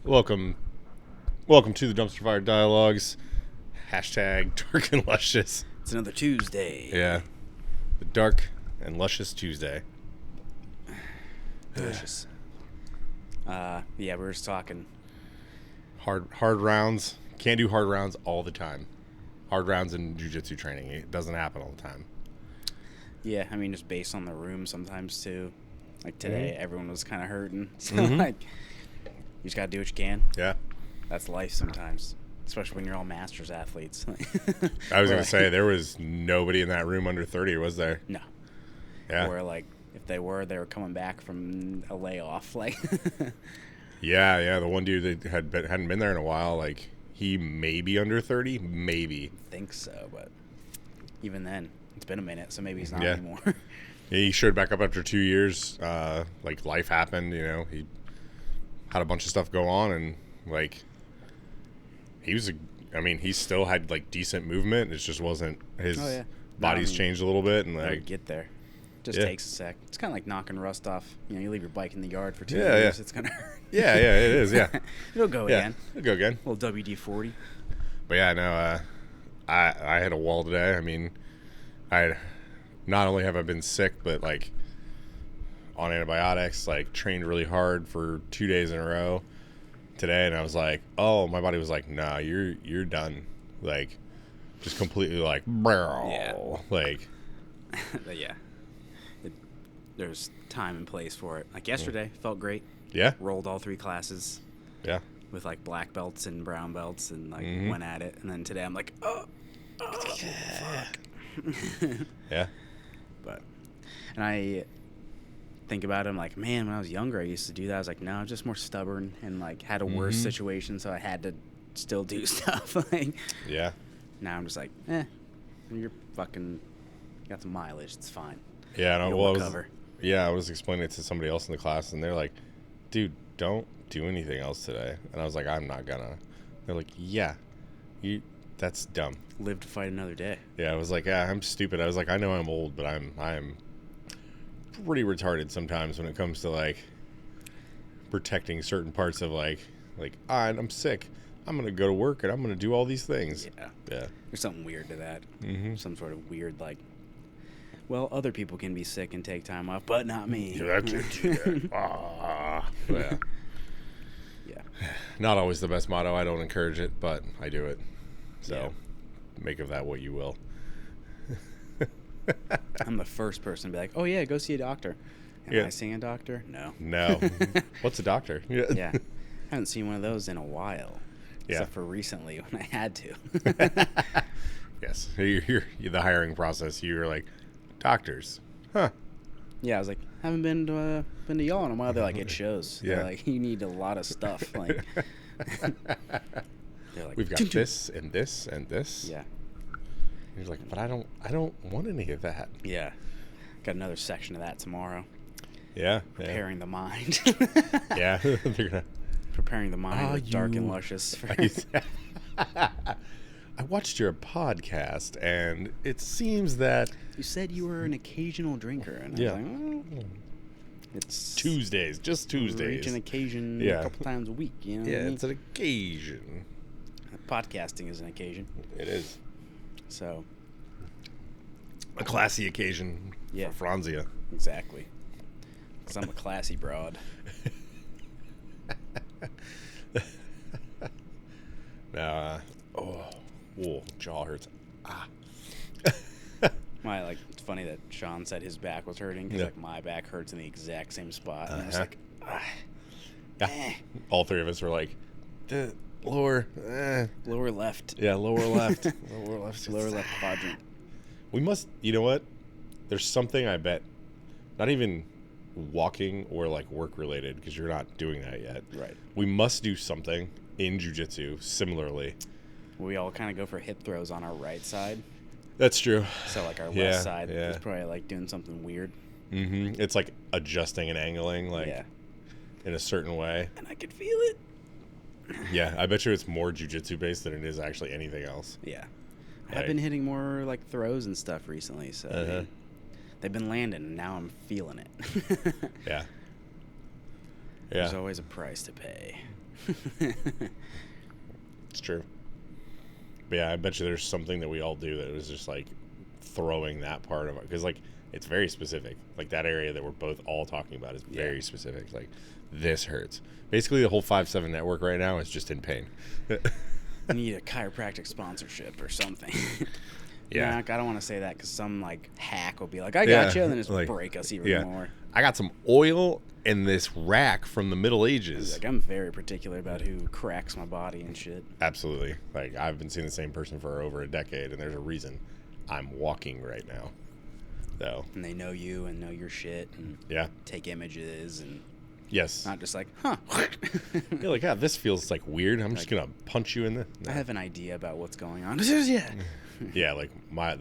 Welcome to the Dumpster Fire Dialogues. Hashtag Dark and Luscious. It's another Tuesday. Yeah. The Dark and Luscious Tuesday. Delicious. We were just talking. Hard rounds. Can't do hard rounds all the time. Hard rounds in jiu-jitsu training. It doesn't happen all the time. Yeah, I mean, just based on the room sometimes, too. Like today, everyone was kind of hurting. So, you just got to do what you can. Yeah. That's life sometimes, especially when you're all masters athletes. I was going to say, there was nobody in that room under 30, was there? No. Yeah. Or, if they were coming back from a layoff. Yeah. The one dude that hadn't been there in a while, he may be under 30, maybe. I think so, but even then, it's been a minute, so maybe he's not Yeah. anymore. He showed back up after 2 years. Life happened, He had a bunch of stuff go on, and, he still had, decent movement. It just wasn't his body's changed a little bit. And, It'll get there. Just takes a sec. It's kind of like knocking rust off. You leave your bike in the yard for 2 years. It's going to hurt. Yeah, it is, yeah. It'll go again. It'll go again. A little WD-40. But, yeah, no, I hit a wall today. I mean, not only have I been sick, but, on antibiotics, trained really hard for 2 days in a row today, and I was like, oh, my body was like, nah, you're done. Just completely Yeah. Yeah. There's time and place for it. Yesterday, felt great. Yeah. Rolled all 3 classes. Yeah. With black belts and brown belts, and went at it. And then today I'm like, fuck. Yeah. And I think about it, I'm like, man, when I was younger, I used to do that. I was like, no, I'm just more stubborn and had a worse situation, so I had to still do stuff. Yeah. Now I'm just like, you're fucking got some mileage. It's fine. Yeah. No, You'll recover. I was explaining it to somebody else in the class, and they're like, dude, don't do anything else today. And I was like, I'm not gonna. They're like, yeah, that's dumb. Live to fight another day. Yeah, I was like, I'm stupid. I was like, I know I'm old, but I'm pretty retarded sometimes when it comes to protecting certain parts of I'm sick. I'm gonna go to work and I'm gonna do all these things. Yeah. Yeah. There's something weird to that. Mm-hmm. Some sort of weird well, other people can be sick and take time off, but not me. Yeah, I can't do that. Yeah. Yeah. Not always the best motto. I don't encourage it, but I do it. So make of that what you will. I'm the first person to be like, oh, yeah, go see a doctor. Am I seeing a doctor? No. No. What's a doctor? Yeah. I haven't seen one of those in a while. Yeah. Except for recently when I had to. Yes. You're the hiring process. You're like, doctors. Huh. Yeah, I was like, haven't been to y'all in a while. They're like, it shows. Yeah. They're like, you need a lot of stuff. They're like, we've got this and this and this. Yeah. And you're like, but I don't want any of that. Yeah. Got another section of that tomorrow. Yeah. Preparing the mind. Yeah. They're gonna preparing the mind with Dark and Luscious. I watched your podcast, and it seems that you said you were an occasional drinker, and I was like, it's Tuesdays, just Tuesdays. Reach an occasion a couple times a week. You know what I mean? It's an occasion. Podcasting is an occasion. It is. So, a classy occasion for Franzia. Exactly. Because I'm a classy broad. Now, jaw hurts. It's funny that Sean said his back was hurting because my back hurts in the exact same spot. And I was like, All 3 of us were like, lower left. Yeah, lower left. Lower left quadrant. We must, you know what? There's something I bet, not even walking or work related, because you're not doing that yet. Right. We must do something in jiu-jitsu similarly. We all kind of go for hip throws on our right side. That's true. So our left side is probably doing something weird. Mm-hmm. It's adjusting and angling in a certain way. And I could feel it. Yeah, I bet you it's more jiu-jitsu based than it is actually anything else. Yeah. I've been hitting more throws and stuff recently, so they've been landing, and now I'm feeling it. Yeah. There's always a price to pay. It's true. But yeah, I bet you there's something that we all do that was just like throwing that part of it, because like it's very specific. Like that area that we're both all talking about is very specific. Like this hurts. Basically, the whole 5-7 network right now is just in pain. I need a chiropractic sponsorship or something. Yeah. Nah, I don't want to say that because some like hack will be like, I got you, and then just like, break us even more. I got some oil in this rack from the Middle He's Ages. like, I'm very particular about who cracks my body and shit. Absolutely. Like I've been seeing the same person for over a decade, and there's a reason I'm walking right now. So. And they know you and know your shit and take images and Yes. not just like, huh. You're like, this feels like weird. I'm just gonna punch you in the. No. I have an idea about what's going on. Yeah, like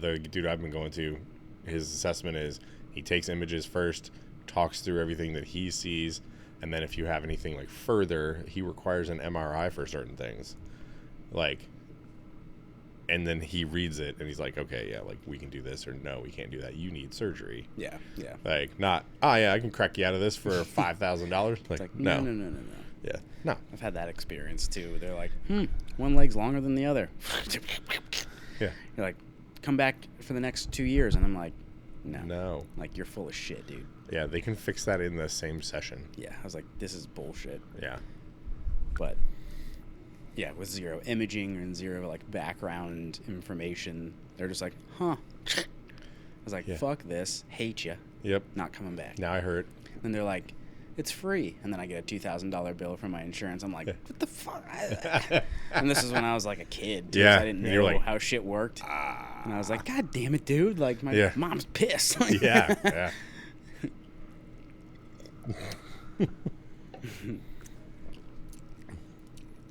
the dude I've been going to, his assessment is he takes images first, talks through everything that he sees, and then if you have anything like further, he requires an MRI for certain things, like, and then he reads it and he's like, okay, yeah, like we can do this, or no, we can't do that. You need surgery. Yeah. Like not, I can crack you out of this for $5,000. Like no. Yeah, no. I've had that experience too. They're like, one leg's longer than the other. Yeah. You're like, come back for the next 2 years, and I'm like, no. Like, you're full of shit, dude. Yeah, they can fix that in the same session. Yeah, I was like, this is bullshit. Yeah. But yeah, with zero imaging and zero like background information, they're just like, huh. I was like, fuck this, hate you. Yep. Not coming back. Now I hurt. And they're like, it's free. And then I get a $2,000 bill from my insurance. I'm like, what the fuck? And this is when I was like a kid. Dude, Yeah. I didn't know like, how shit worked. And I was like, God damn it, dude. Like, my mom's pissed. Yeah.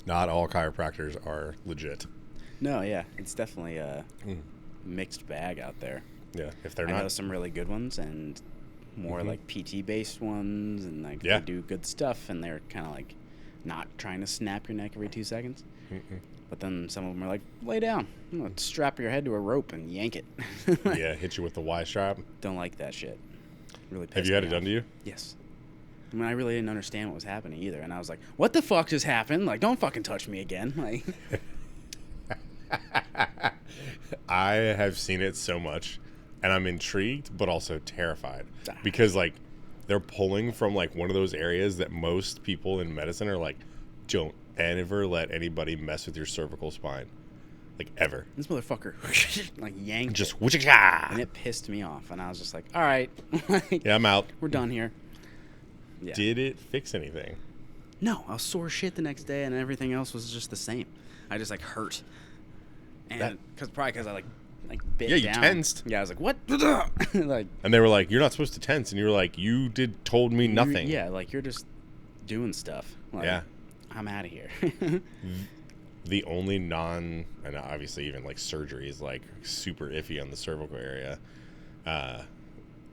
Not all chiropractors are legit. No, yeah. It's definitely a mixed bag out there. Yeah. If they're I not. know some really good ones and more like PT based ones, and like they do good stuff, and they're kind of like not trying to snap your neck every 2 seconds. But then some of them are like, lay down, I'm gonna strap your head to a rope and yank it. Yeah, hit you with the Y strap. Don't like that shit. Really pissed Have you had me it done off. to you? Yes. I mean, I really didn't understand what was happening either, and I was like, what the fuck just happened? Like, don't fucking touch me again. Like, I have seen it so much, and I'm intrigued but also terrified, because like they're pulling from like one of those areas that most people in medicine are like, don't ever let anybody mess with your cervical spine, like ever. this motherfucker like yanked Just it, whooshaka. and it pissed me off, and I was just like, all right, like, Yeah, I'm out. we're done here. Yeah. Did it fix anything? No, I was sore shit the next day, and everything else was just the same. I just like hurt, and because I like bit Yeah, you down. tensed. Yeah, I was like, what? Like, And they were like, you're not supposed to tense, and you were like, you told me nothing. Yeah, like you're just doing stuff. Like, Yeah. I'm out of here. The only and obviously even like surgery is like super iffy on the cervical area.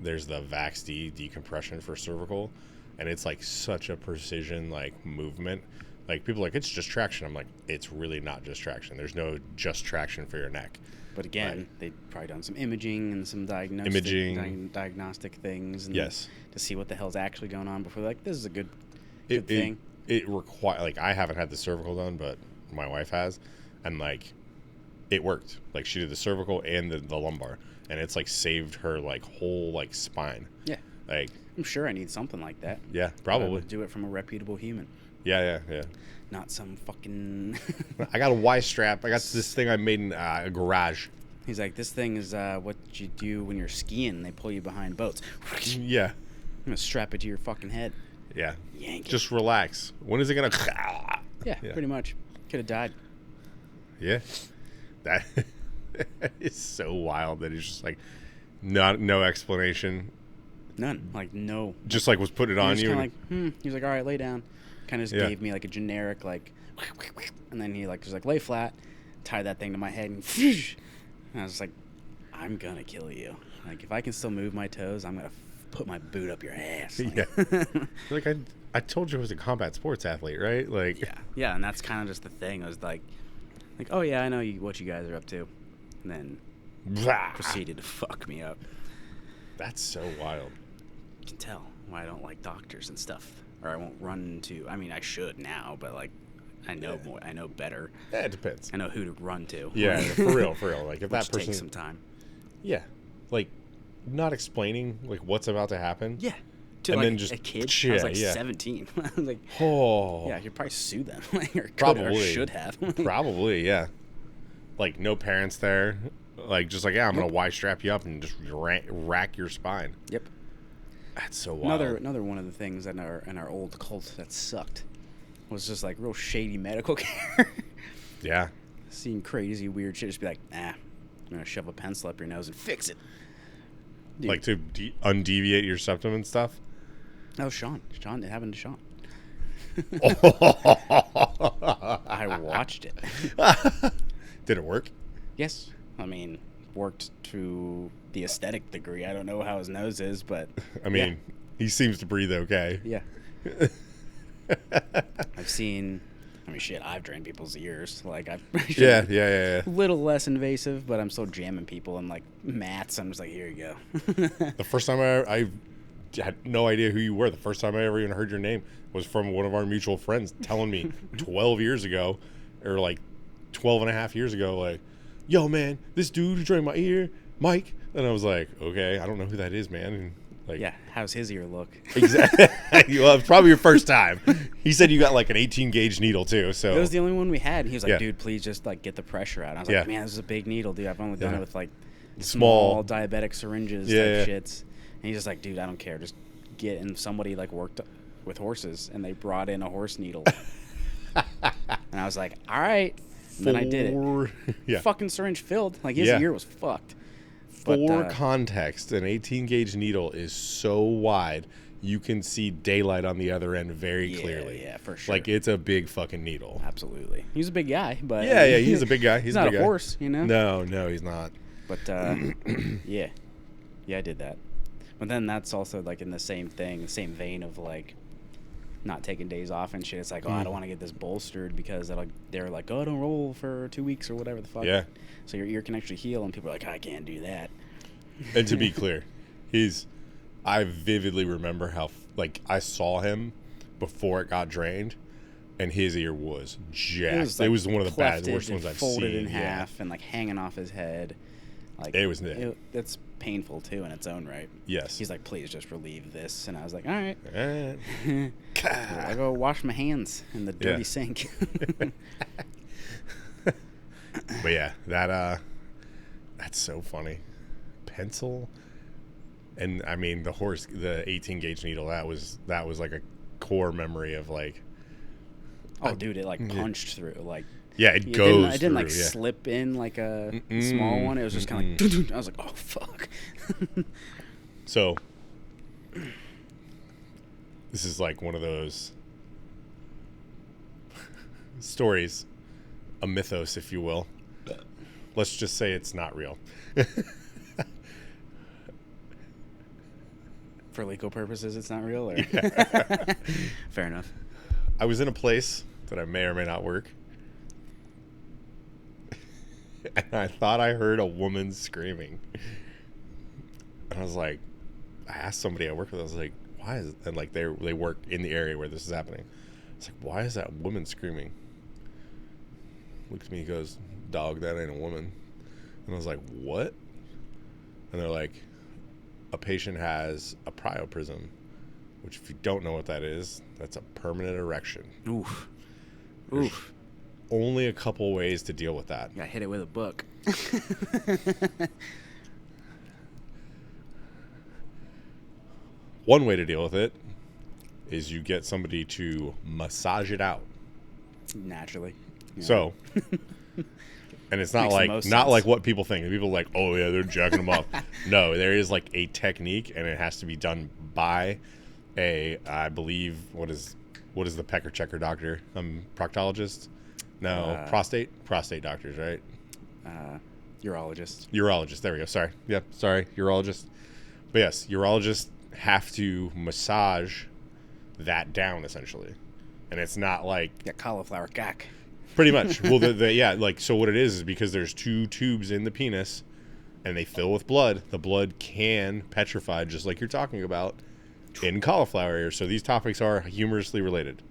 There's the VAX-D decompression for cervical, and it's like such a precision like movement. Like people are like, it's just traction. I'm like, it's really not just traction. There's no just traction for your neck. But again, they've probably done some imaging and some diagnostic things, and to see what the hell's actually going on before they're like, this is a good thing. It like I haven't had the cervical done, but my wife has, and like it worked. Like she did the cervical and the lumbar, and it's like saved her like whole like spine. Yeah. Like I'm sure I need something like that. Yeah, probably. I would do it from a reputable human. Yeah. Not some fucking... I got a Y strap. I got this thing I made in a garage. He's like, this thing is what you do when you're skiing. They pull you behind boats. Yeah. I'm going to strap it to your fucking head. Yeah. Yank it. Just relax. When is it going to... Yeah, pretty much. Could have died. Yeah. That is so wild that it's just like no explanation. None. Like, no. Just like was put it on you. Like, He was like, all right, lay down. Kind of just gave me like a generic, like, and then he like just like lay flat, tie that thing to my head, and I was just like, I'm going to kill you. Like, if I can still move my toes, I'm going to put my boot up your ass. Like, yeah. Like, I told you I was a combat sports athlete, right? Like, yeah, and that's kind of just the thing. I was like, oh yeah, I know what you guys are up to, and then proceeded to fuck me up. That's so wild. You can tell why I don't like doctors and stuff. or I won't run into. I mean, I should now, but like, I know more. I know better. Yeah, it depends. I know who to run to. Yeah, for real. Like if that person takes some time. Yeah, like not explaining like what's about to happen. Yeah. To and like then just a kid. yeah, I was like yeah. 17. I was like, oh, yeah, you'd probably sue them. Or probably or should have. probably, yeah. Like no parents there. Like just like, yeah, I'm gonna Y strap you up and just rack your spine. Yep. That's so wild. Another one of the things in our old cult that sucked was just like real shady medical care. Yeah. Seeing crazy weird shit, just be like, I'm gonna shove a pencil up your nose and fix it. Dude. Like to undeviate your septum and stuff. That was Sean. It happened to Sean. I watched it. Did it work? Yes. I mean, worked to the aesthetic degree. I don't know how his nose is, but I mean, he seems to breathe okay. yeah. I've drained people's ears. Like Yeah. little less invasive, but I'm still jamming people in like mats. I'm just like, here you go. The first time I had no idea who you were. The first time I ever even heard your name was from one of our mutual friends telling me 12 years ago, or like 12 and a half years ago, like, yo, man, this dude who drained my ear, Mike. And I was like, okay, I don't know who that is, man. And like, yeah, how's his ear look? Exactly. Well, it's probably your first time. He said you got like an 18 gauge needle too. So it was the only one we had. He was like, Yeah. dude, please just like get the pressure out. And I was Yeah. like, man, this is a big needle, dude. I've only done Yeah. it with like Small. small diabetic syringes Yeah, type yeah. shits. And he's just like, dude, I don't care. Just get. And somebody like worked with horses, and they brought in a horse needle. And I was like, all right. And then I did it. Yeah. Fucking syringe filled. Like his Yeah. ear was fucked. For context, an 18 gauge needle is so wide you can see daylight on the other end very clearly. Yeah, for sure. Like it's a big fucking needle. Absolutely. He's a big guy, but Yeah, he's a big guy. He's a not big a guy. horse, you know. No, he's not. But yeah, I did that. But then that's also like in the same same vein of like not taking days off and shit. It's like, I don't want to get this bolstered because they're like, oh, don't roll for 2 weeks or whatever the fuck. Yeah. So your ear can actually heal, and people are like, I can't do that. And to be clear, I vividly remember how like I saw him before it got drained, and his ear was jacked. It was one of the worst ones I've seen. Folded in half and like hanging off his head. Like It was it's painful too in its own right. Yes. He's like, please just relieve this, and I was like, all right. Eh. I go wash my hands in the dirty sink. But yeah, that's so funny. Pencil, and I mean the 18 gauge needle. That was like a core memory of like. Oh, dude, it like punched through like. Yeah, it goes. It didn't like through, yeah. slip in like a small one. It was just kind of like. I was like, oh fuck. So this is like one of those stories, a mythos, if you will. Let's just say it's not real. For legal purposes, it's not real. Or? Fair enough. I was in a place that I may or may not work, and I thought I heard a woman screaming. And I was like, I asked somebody I work with, I was like, why is it? And like they work in the area where this is happening. It's like, why is that woman screaming? Looks at me, he goes, dog, that ain't a woman. And I was like, what? And they're like, a patient has a prioprism, which if you don't know what that is, that's a permanent erection. Oof. There's Oof. only a couple ways to deal with that. Got hit it with a book. One way to deal with it is you get somebody to massage it out. Naturally. Yeah. So, and it's not Makes the like most not sense. like what people think. People are like, oh yeah, they're jacking them up. No, there is like a technique, and it has to be done by I believe, what is the pecker checker doctor? Proctologist? No, prostate doctors, right? Urologist. Urologist. There we go. Sorry. Yep. Sorry. Urologist. But yes, urologists have to massage that down essentially, and it's not like Got cauliflower cock. pretty much. Well, yeah, like so. What it is because there's two tubes in the penis, and they fill with blood. The blood can petrify, just like you're talking about, in cauliflower ears. So these topics are humorously related.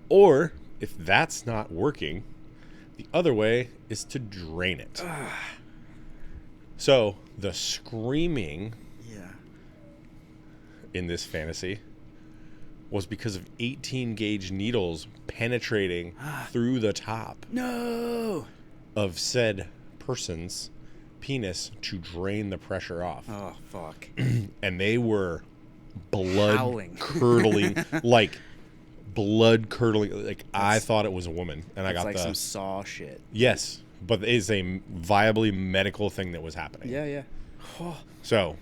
Or if that's not working, the other way is to drain it. So the screaming in this fantasy was because of 18 gauge needles penetrating through the top of said person's penis to drain the pressure off. Oh, fuck. And they were blood Howling. curdling, like blood curdling. Like I thought it was a woman, and I got like the some Saw shit. yes, but it is a viably medical thing that was happening. Yeah. Oh, So,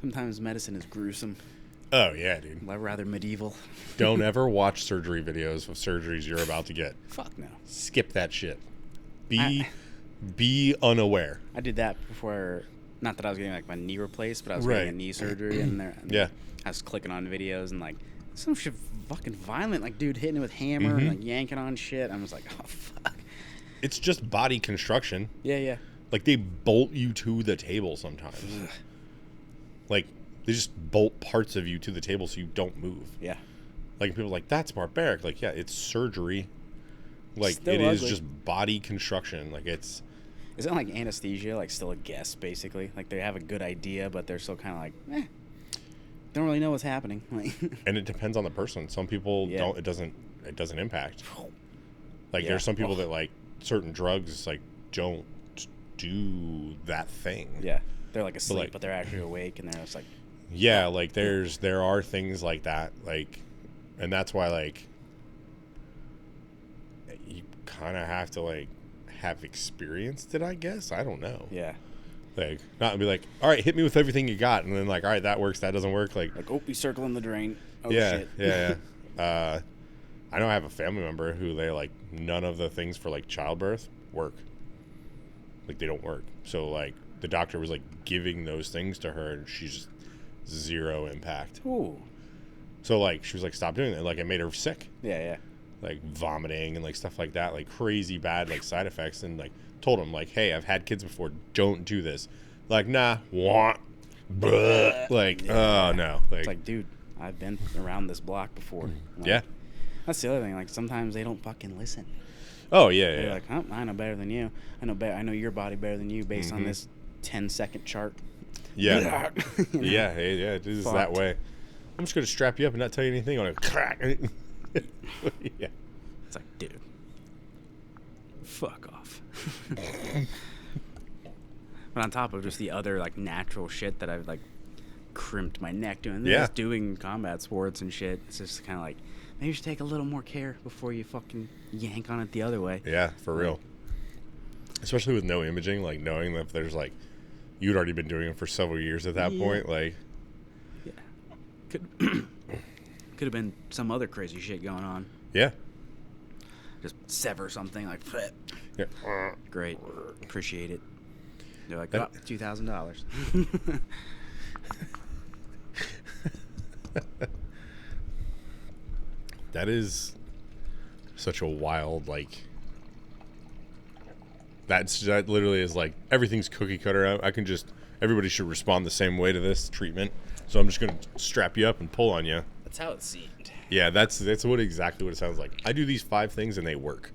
sometimes medicine is gruesome. oh yeah, dude. Rather medieval. Don't ever watch surgery videos of surgeries you're about to get. Fuck no. Skip that shit. Be unaware. I did that before. Not that I was getting like my knee replaced, but I was Right. getting a knee surgery, and Yeah. I was clicking on videos and like some shit fucking violent, like dude hitting it with hammer and like yanking on shit. I was like, oh fuck. It's just body construction. Yeah. Like they bolt you to the table sometimes. Like they just bolt parts of you to the table so you don't move. Yeah. Like people are like, that's barbaric. Like, yeah, it's surgery. Like Still it is ugly. just body construction. Like it's Isn't like anesthesia like still a guess basically? Like they have a good idea, but they're still kind of like, don't really know what's happening. Like, and it depends on the person. Some people Yeah. don't. It doesn't impact. Like Yeah. there's some people that like certain drugs like don't do that thing. yeah, they're like asleep, like- but they're actually awake, and they're just like, Yeah, like there are things like that, like, and that's why like you kind of have to like have experienced it, I guess. I don't know. yeah, Like not be like, all right, hit me with everything you got, and then like, all right, that works, that doesn't work. Like oh, you circling the drain. Oh yeah, shit. yeah. I know I have a family member who they like none of the things for like childbirth work. Like they don't work. So like the doctor was like giving those things to her, and she's just zero impact. Ooh. So like she was like, stop doing that. Like it made her sick, Yeah. like vomiting and like stuff like that, like crazy bad like side effects. And like told him like, hey, I've had kids before, don't do this. Like nah, want, like oh no, It's like, dude, I've been around this block before. Like, yeah. That's the other thing. Like sometimes they don't fucking listen. Oh yeah, They're yeah. like, huh, I know better than you. I know your body better than you based on this 10-second chart. Yeah. You know? Yeah, hey, yeah, it is that Fucked. way. I'm just gonna strap you up and not tell you anything. On a crack. Yeah. It's like, dude, fuck off. But on top of just the other like natural shit that I've like crimped my neck doing this, Yeah. doing combat sports and shit, it's just kind of like maybe you should take a little more care before you fucking yank on it the other way. Yeah, for real. Especially with no imaging, like knowing that there's like you'd already been doing it for several years at that Yeah. point, like Yeah, could have been some other crazy shit going on. yeah. Just sever something like, flip. Yeah. Great, appreciate it. They're like, That- oh, $2,000. That is such a wild like that literally is like everything's cookie cutter. I can just everybody should respond the same way to this treatment. So I'm just gonna strap you up and pull on you. That's how it seemed. Yeah, that's what exactly what it sounds like. I do these 5 things and they work.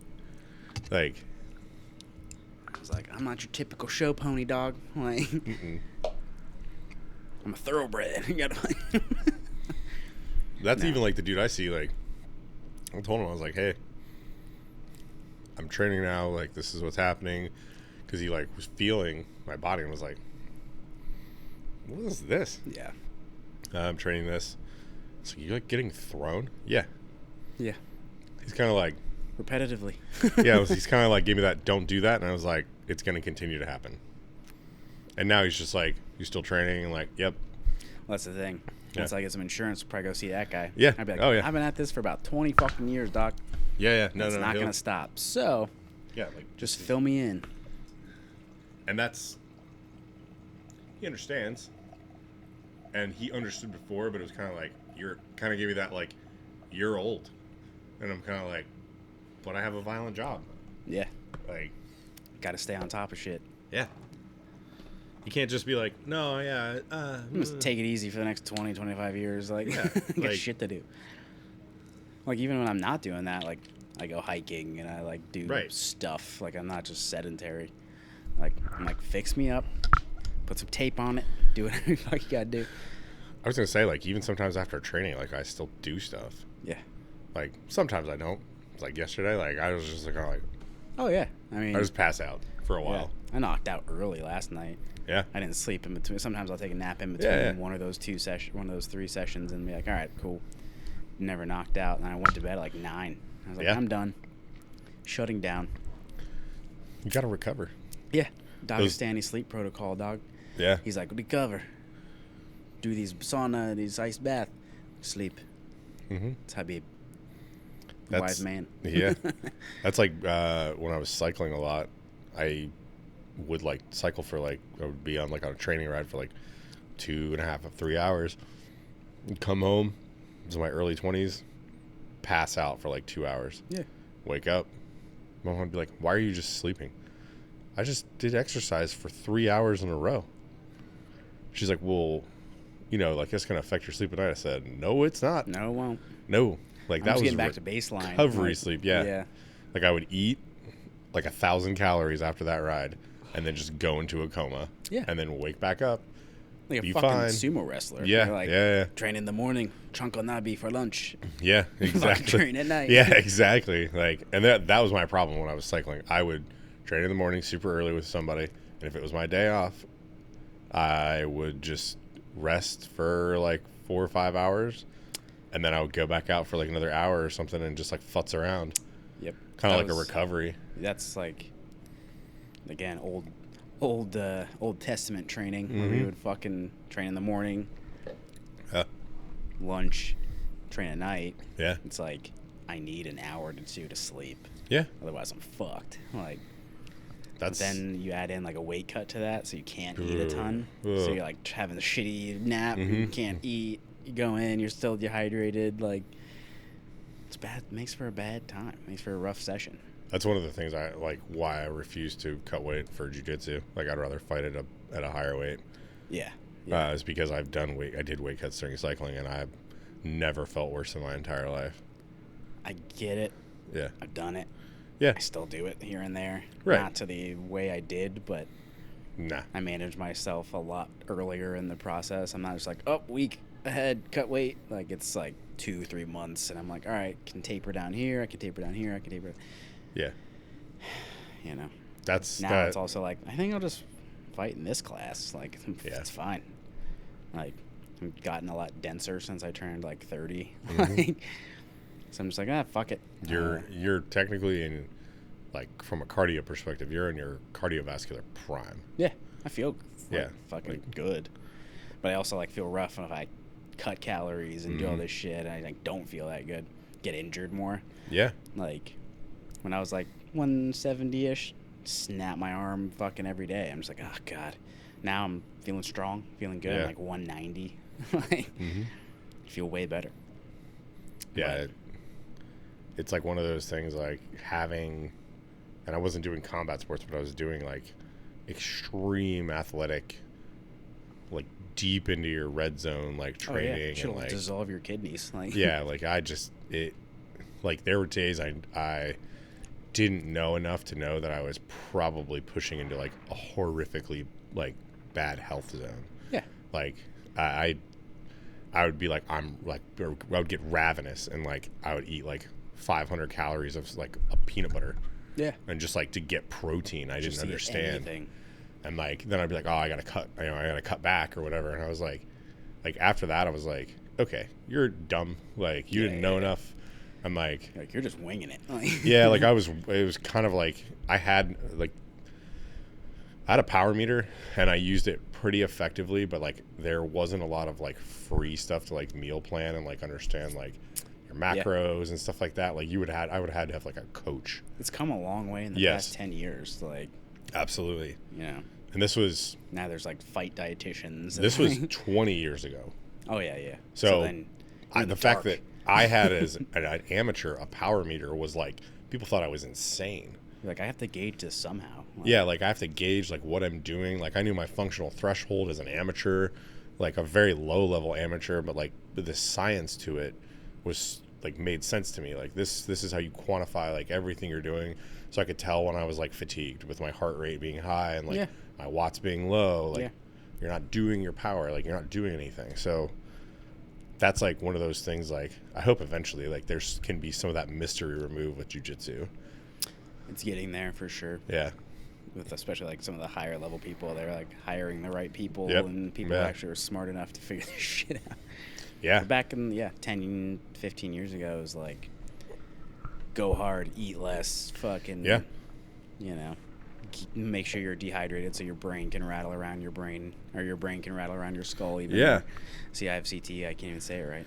Like I was like, I'm not your typical show pony dog. Like, I'm a thoroughbred. You gotta. that's No. even like the dude I see. Like I told him, I was like, hey, I'm training now. Like this is what's happening, because he like was feeling my body and was like, what is this? Yeah. I'm training this. So you like getting thrown? Yeah. Yeah. He's kind of like, Repetitively. yeah. He's kind of like, gave me that, don't do that, and I was like, it's gonna continue to happen. And now he's just like, you still training? And like, yep. Well, that's the thing. Yeah. Once I get some insurance, we'll probably go see that guy. Yeah. I'd be like, Oh, yeah. I've been at this for about 20 fucking years, doc. Yeah. No, It's not he'll- gonna stop. So Yeah, like just fill me in. and that's he understands, and he understood before, but it was kind of like you're kind of gave me that like you're old, and I'm kind of like, but I have a violent job, Yeah. like Got to stay on top of shit. yeah, You can't just be like, no, yeah. I'm just take it easy for the next 20, 25 years. Like, Yeah, I got like- shit to do. Like, even when I'm not doing that, like, I go hiking and I, like, do Right. stuff. Like, I'm not just sedentary. Like, I'm like, fix me up, put some tape on it, do whatever the fuck you gotta do. I was gonna say, like, even sometimes after training, like, I still do stuff. Yeah. Like, sometimes I don't. Like yesterday, like, I was just like, kind of like, Oh, yeah. I mean, I just pass out for a yeah. while. I knocked out early last night. Yeah. I didn't sleep in between. Sometimes I'll take a nap in between Yeah. one of those one of those 3 sessions, and be like, all right, cool. Never knocked out, and I went to bed at like 9. I was like, Yeah. I'm done. Shutting down. You gotta recover. Yeah. Dagestani sleep protocol, dog. Yeah. He's like, recover. Do these sauna, these ice bath. Sleep. Mm-hmm. It's Habib. That's- Wise man. Yeah. That's like when I was cycling a lot, I would like cycle for like, I would be on like on a training ride for like 2.5 or 3 hours. Come home, it was in my early 20s, pass out for like 2 hours. Yeah. Wake up. My mom would be like, why are you just sleeping? I just did exercise for 3 hours in a row. She's like, well, you know, like that's going to affect your sleep at night. I said, no, it's not. No, it won't. No. Like I'm that just was getting back to baseline. recovery Like, sleep. Yeah. Yeah. Like I would eat like 1,000 calories after that ride and then just go into a coma. Yeah. And then wake back up. Like a Be fucking fine. sumo wrestler. Yeah. You're like, yeah. train in the morning, chunko nabi for lunch. Yeah. Fucking Exactly. train at night. Yeah, exactly. Like, and that was my problem when I was cycling. I would train in the morning super early with somebody, and if it was my day off, I would just rest for like 4 or 5 hours, and then I would go back out for like another hour or something and just like futz around. Yep. Kind of That like a was- recovery. That's like, again, Old Testament training where we Mhm. would fucking train in the morning, Yeah. lunch, train at night. Yeah. It's like I need an hour to 2 to sleep. Yeah. Otherwise, I'm fucked. Like, That's then you add in like a weight cut to that, so you can't eat a ton. Ugh. So you're like having a shitty nap. You Mhm. can't eat. You go in, you're still dehydrated. Like, it's bad. Makes for a bad time. Makes for a rough session. That's one of the things I like. Why I refuse to cut weight for jiu-jitsu. Like I'd rather fight at a higher weight. Yeah. Is because I did weight cuts during cycling, and I've never felt worse in my entire life. I get it. Yeah. I've done it. Yeah. I still do it here and there. Right. Not to the way I did, but Nah. I manage myself a lot earlier in the process. I'm not just like, oh, week ahead, cut weight. Like, it's like 2-3 months, and I'm like, all right, can taper down here. I can taper down here. I can taper. Yeah. You know. That's Now that. it's also like, I think I'll just fight in this class. Like, Yeah. it's fine. Like, I've gotten a lot denser since I turned like 30. Mhm. Like, so I'm just like, fuck it. You're technically in, like, from a cardio perspective, you're in your cardiovascular prime. Yeah, I feel Yeah, fucking like- good. But I also like feel rough if I cut calories and do all Mhm. this shit, and I like don't feel that good. Get injured more. Yeah. Like when I was like 170-ish, snap my arm fucking every day. I'm just like, oh god. Now I'm feeling strong, feeling good. Yeah. I'm like 190. Like, Mm-hmm. feel way better. Yeah. It's like one of those things like having, and I wasn't doing combat sports, but I was doing like extreme athletic, like deep into your red zone, like training. Oh yeah, and should like, dissolve your kidneys. Like yeah, like like there were days I didn't know enough to know that I was probably pushing into like a horrifically like bad health zone. Yeah. Like I would be like, I'm like, or I would get ravenous and like I would eat like 500 calories of like a peanut butter Yeah. and just like to get protein. I Just didn't eat understand. anything. And like then I'd be like, oh, I gotta cut back or whatever. And I was like after that I was like, okay, you're dumb. Like you didn't know enough. I'm like You're just winging it. Like, yeah, like it was kind of like I had a power meter and I used it pretty effectively, but like there wasn't a lot of like free stuff to like meal plan and like understand like your macros and stuff like that. Like I would have had to have like a coach. It's come a long way in the Yes. past 10 years. Like, Absolutely. you know, And this was now there's like fight dietitians. this was 20 years ago. Oh yeah, yeah. So, then you're in the fact dark. that I had as an amateur a power meter was like people thought I was insane. You're like, I have to gauge this somehow. Like, yeah, like I have to gauge like what I'm doing. Like I knew my functional threshold as an amateur, like a very low level amateur, but like the science to it was like made sense to me. Like this is how you quantify like everything you're doing. So I could tell when I was like fatigued with my heart rate being high and like my watts being low. Like you're not doing your power, like you're not doing anything. So that's like one of those things. Like I hope eventually like there's can be some of that mystery removed with jiu-jitsu. It's getting there for sure. Yeah. With especially like some of the higher level people, they're like hiring the right people, Yep. and people actually are smart enough to figure this shit out. Yeah. But back in 10, 15 years ago, it was like go hard, eat less, fucking you know, make sure you're dehydrated so your brain can rattle around your brain, or your brain can rattle around your skull. Even see, I have CT. I can't even say it right.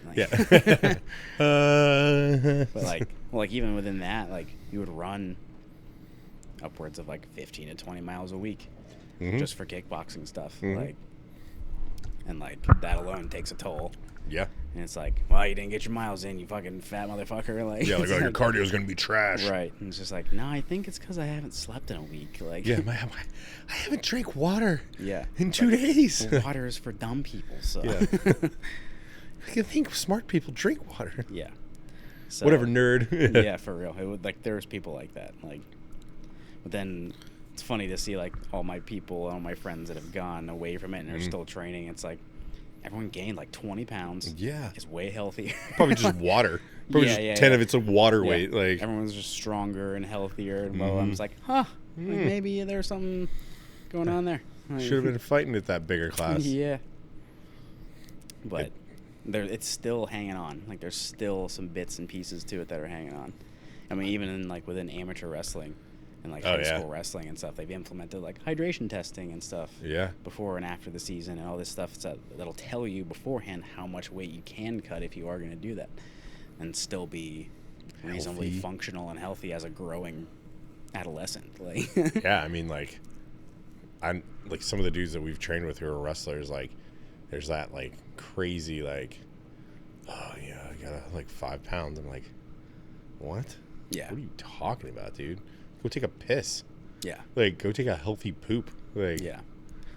Like, but like even within that, like you would run upwards of like 15 to 20 miles a week just for kickboxing stuff. Like, and like that alone takes a toll. Yeah. And it's like, well, you didn't get your miles in, you fucking fat motherfucker. Like, yeah, like oh, your cardio is gonna be trash. Right. And it's just like, no, I think it's because I haven't slept in a week. Like, yeah, I haven't drank water. Yeah. In 2 days. Well, water is for dumb people. So. Yeah. I think smart people drink water. Yeah. So, whatever, nerd. Yeah, for real. It would, like, there's people like that. Like, but then it's funny to see like all my friends that have gone away from it and are still training. It's like everyone gained like 20 pounds. Yeah. It's way healthier. Probably just water. Probably just 10 of it's a water weight. Like everyone's just stronger and healthier. And I'm just like, like maybe there's something going on there. Like, should have been fighting at that bigger class. Yeah. But it's still hanging on. Like there's still some bits and pieces to it that are hanging on. I mean, even in like within amateur wrestling and like high school wrestling and stuff, they've implemented like hydration testing and stuff. Yeah. Before and after the season and all this stuff that'll tell you beforehand how much weight you can cut if you are going to do that, and still be reasonably functional and healthy as a growing adolescent. Like. Yeah, I mean, like, I'm like some of the dudes that we've trained with who are wrestlers. Like, there's that like crazy like, oh yeah, I got like 5 pounds. I'm like, what? Yeah. What are you talking about, dude? Go take a piss. Yeah. Like, go take a healthy poop. Like, yeah.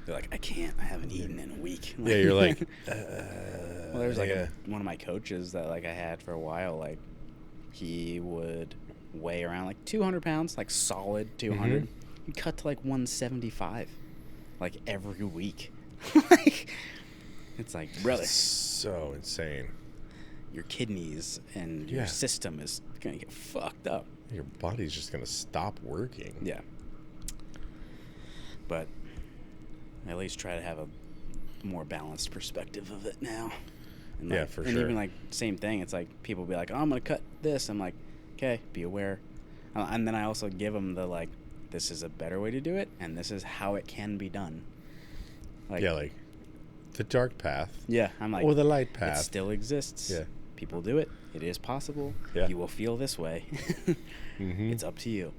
They're like, I can't. I haven't eaten in a week. Yeah, you're like, well, there's like one of my coaches that like I had for a while. Like, he would weigh around like 200 pounds, like solid 200. He'd cut to like 175, like every week. Like, it's like, brother, so insane. Your kidneys and your system is gonna get fucked up. Your body's just gonna stop working. Yeah. But I at least try to have a more balanced perspective of it now. And like, for and sure. even like same thing. It's like people be like, "Oh, I'm gonna cut this." I'm like, "Okay, be aware." And then I also give them the like, "This is a better way to do it, and this is how it can be done." Like, yeah, like the dark path. Yeah, I'm like, or the light path. It still exists. Yeah. People do it. It is possible. Yeah. You will feel this way. It's up to you.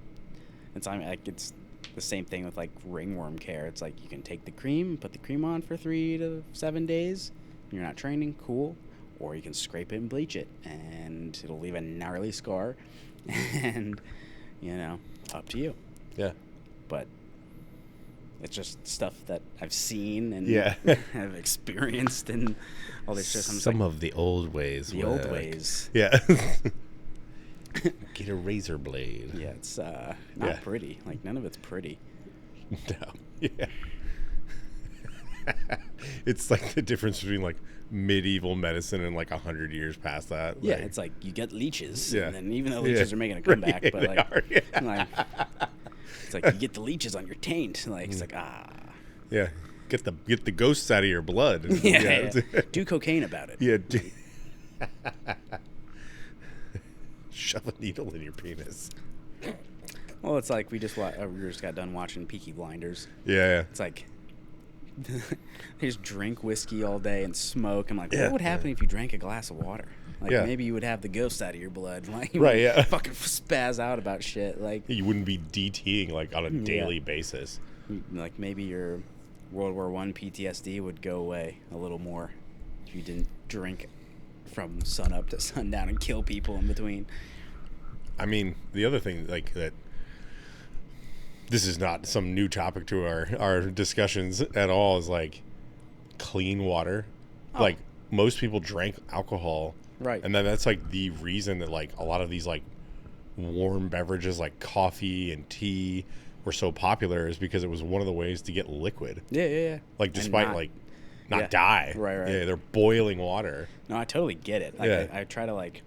It's like it's the same thing with like ringworm care. It's like you can take the cream, put the cream on for 3 to 7 days. You're not training, cool. Or you can scrape it and bleach it, and it'll leave a gnarly scar. And up to you. Yeah. But it's just stuff that I've seen and have experienced and all this shit. Some of the old ways. The old ways. Yeah. Get a razor blade. Yeah, it's not pretty. Like, none of it's pretty. No. Yeah. It's like the difference between like medieval medicine and like 100 years past that. Yeah, like, it's like you get leeches. Yeah. And then even though leeches are making a comeback, but like, it's like you get the leeches on your taint. Like, it's like, Yeah. Get the ghosts out of your blood. Yeah. Do cocaine about it. Yeah. Shove a needle in your penis. Well, it's like we just got done watching Peaky Blinders. Yeah. It's like they just drink whiskey all day and smoke. I'm like, what would happen if you drank a glass of water? Like, maybe you would have the ghosts out of your blood. Like, you would fucking spaz out about shit. Like, you wouldn't be DTing like on a daily basis. Like, maybe your World War I PTSD would go away a little more if you didn't drink from sun up to sundown and kill people in between. I mean, the other thing like that this is not some new topic to our discussions at all, is like clean water. Oh. Like most people drank alcohol, Right. and then that's like the reason that like a lot of these like warm beverages like coffee and tea were so popular, is because it was one of the ways to get liquid. Yeah. Like And despite not- like not yeah. die. Right. Yeah, they're boiling water. No, I totally get it. Like, Yeah. I try to like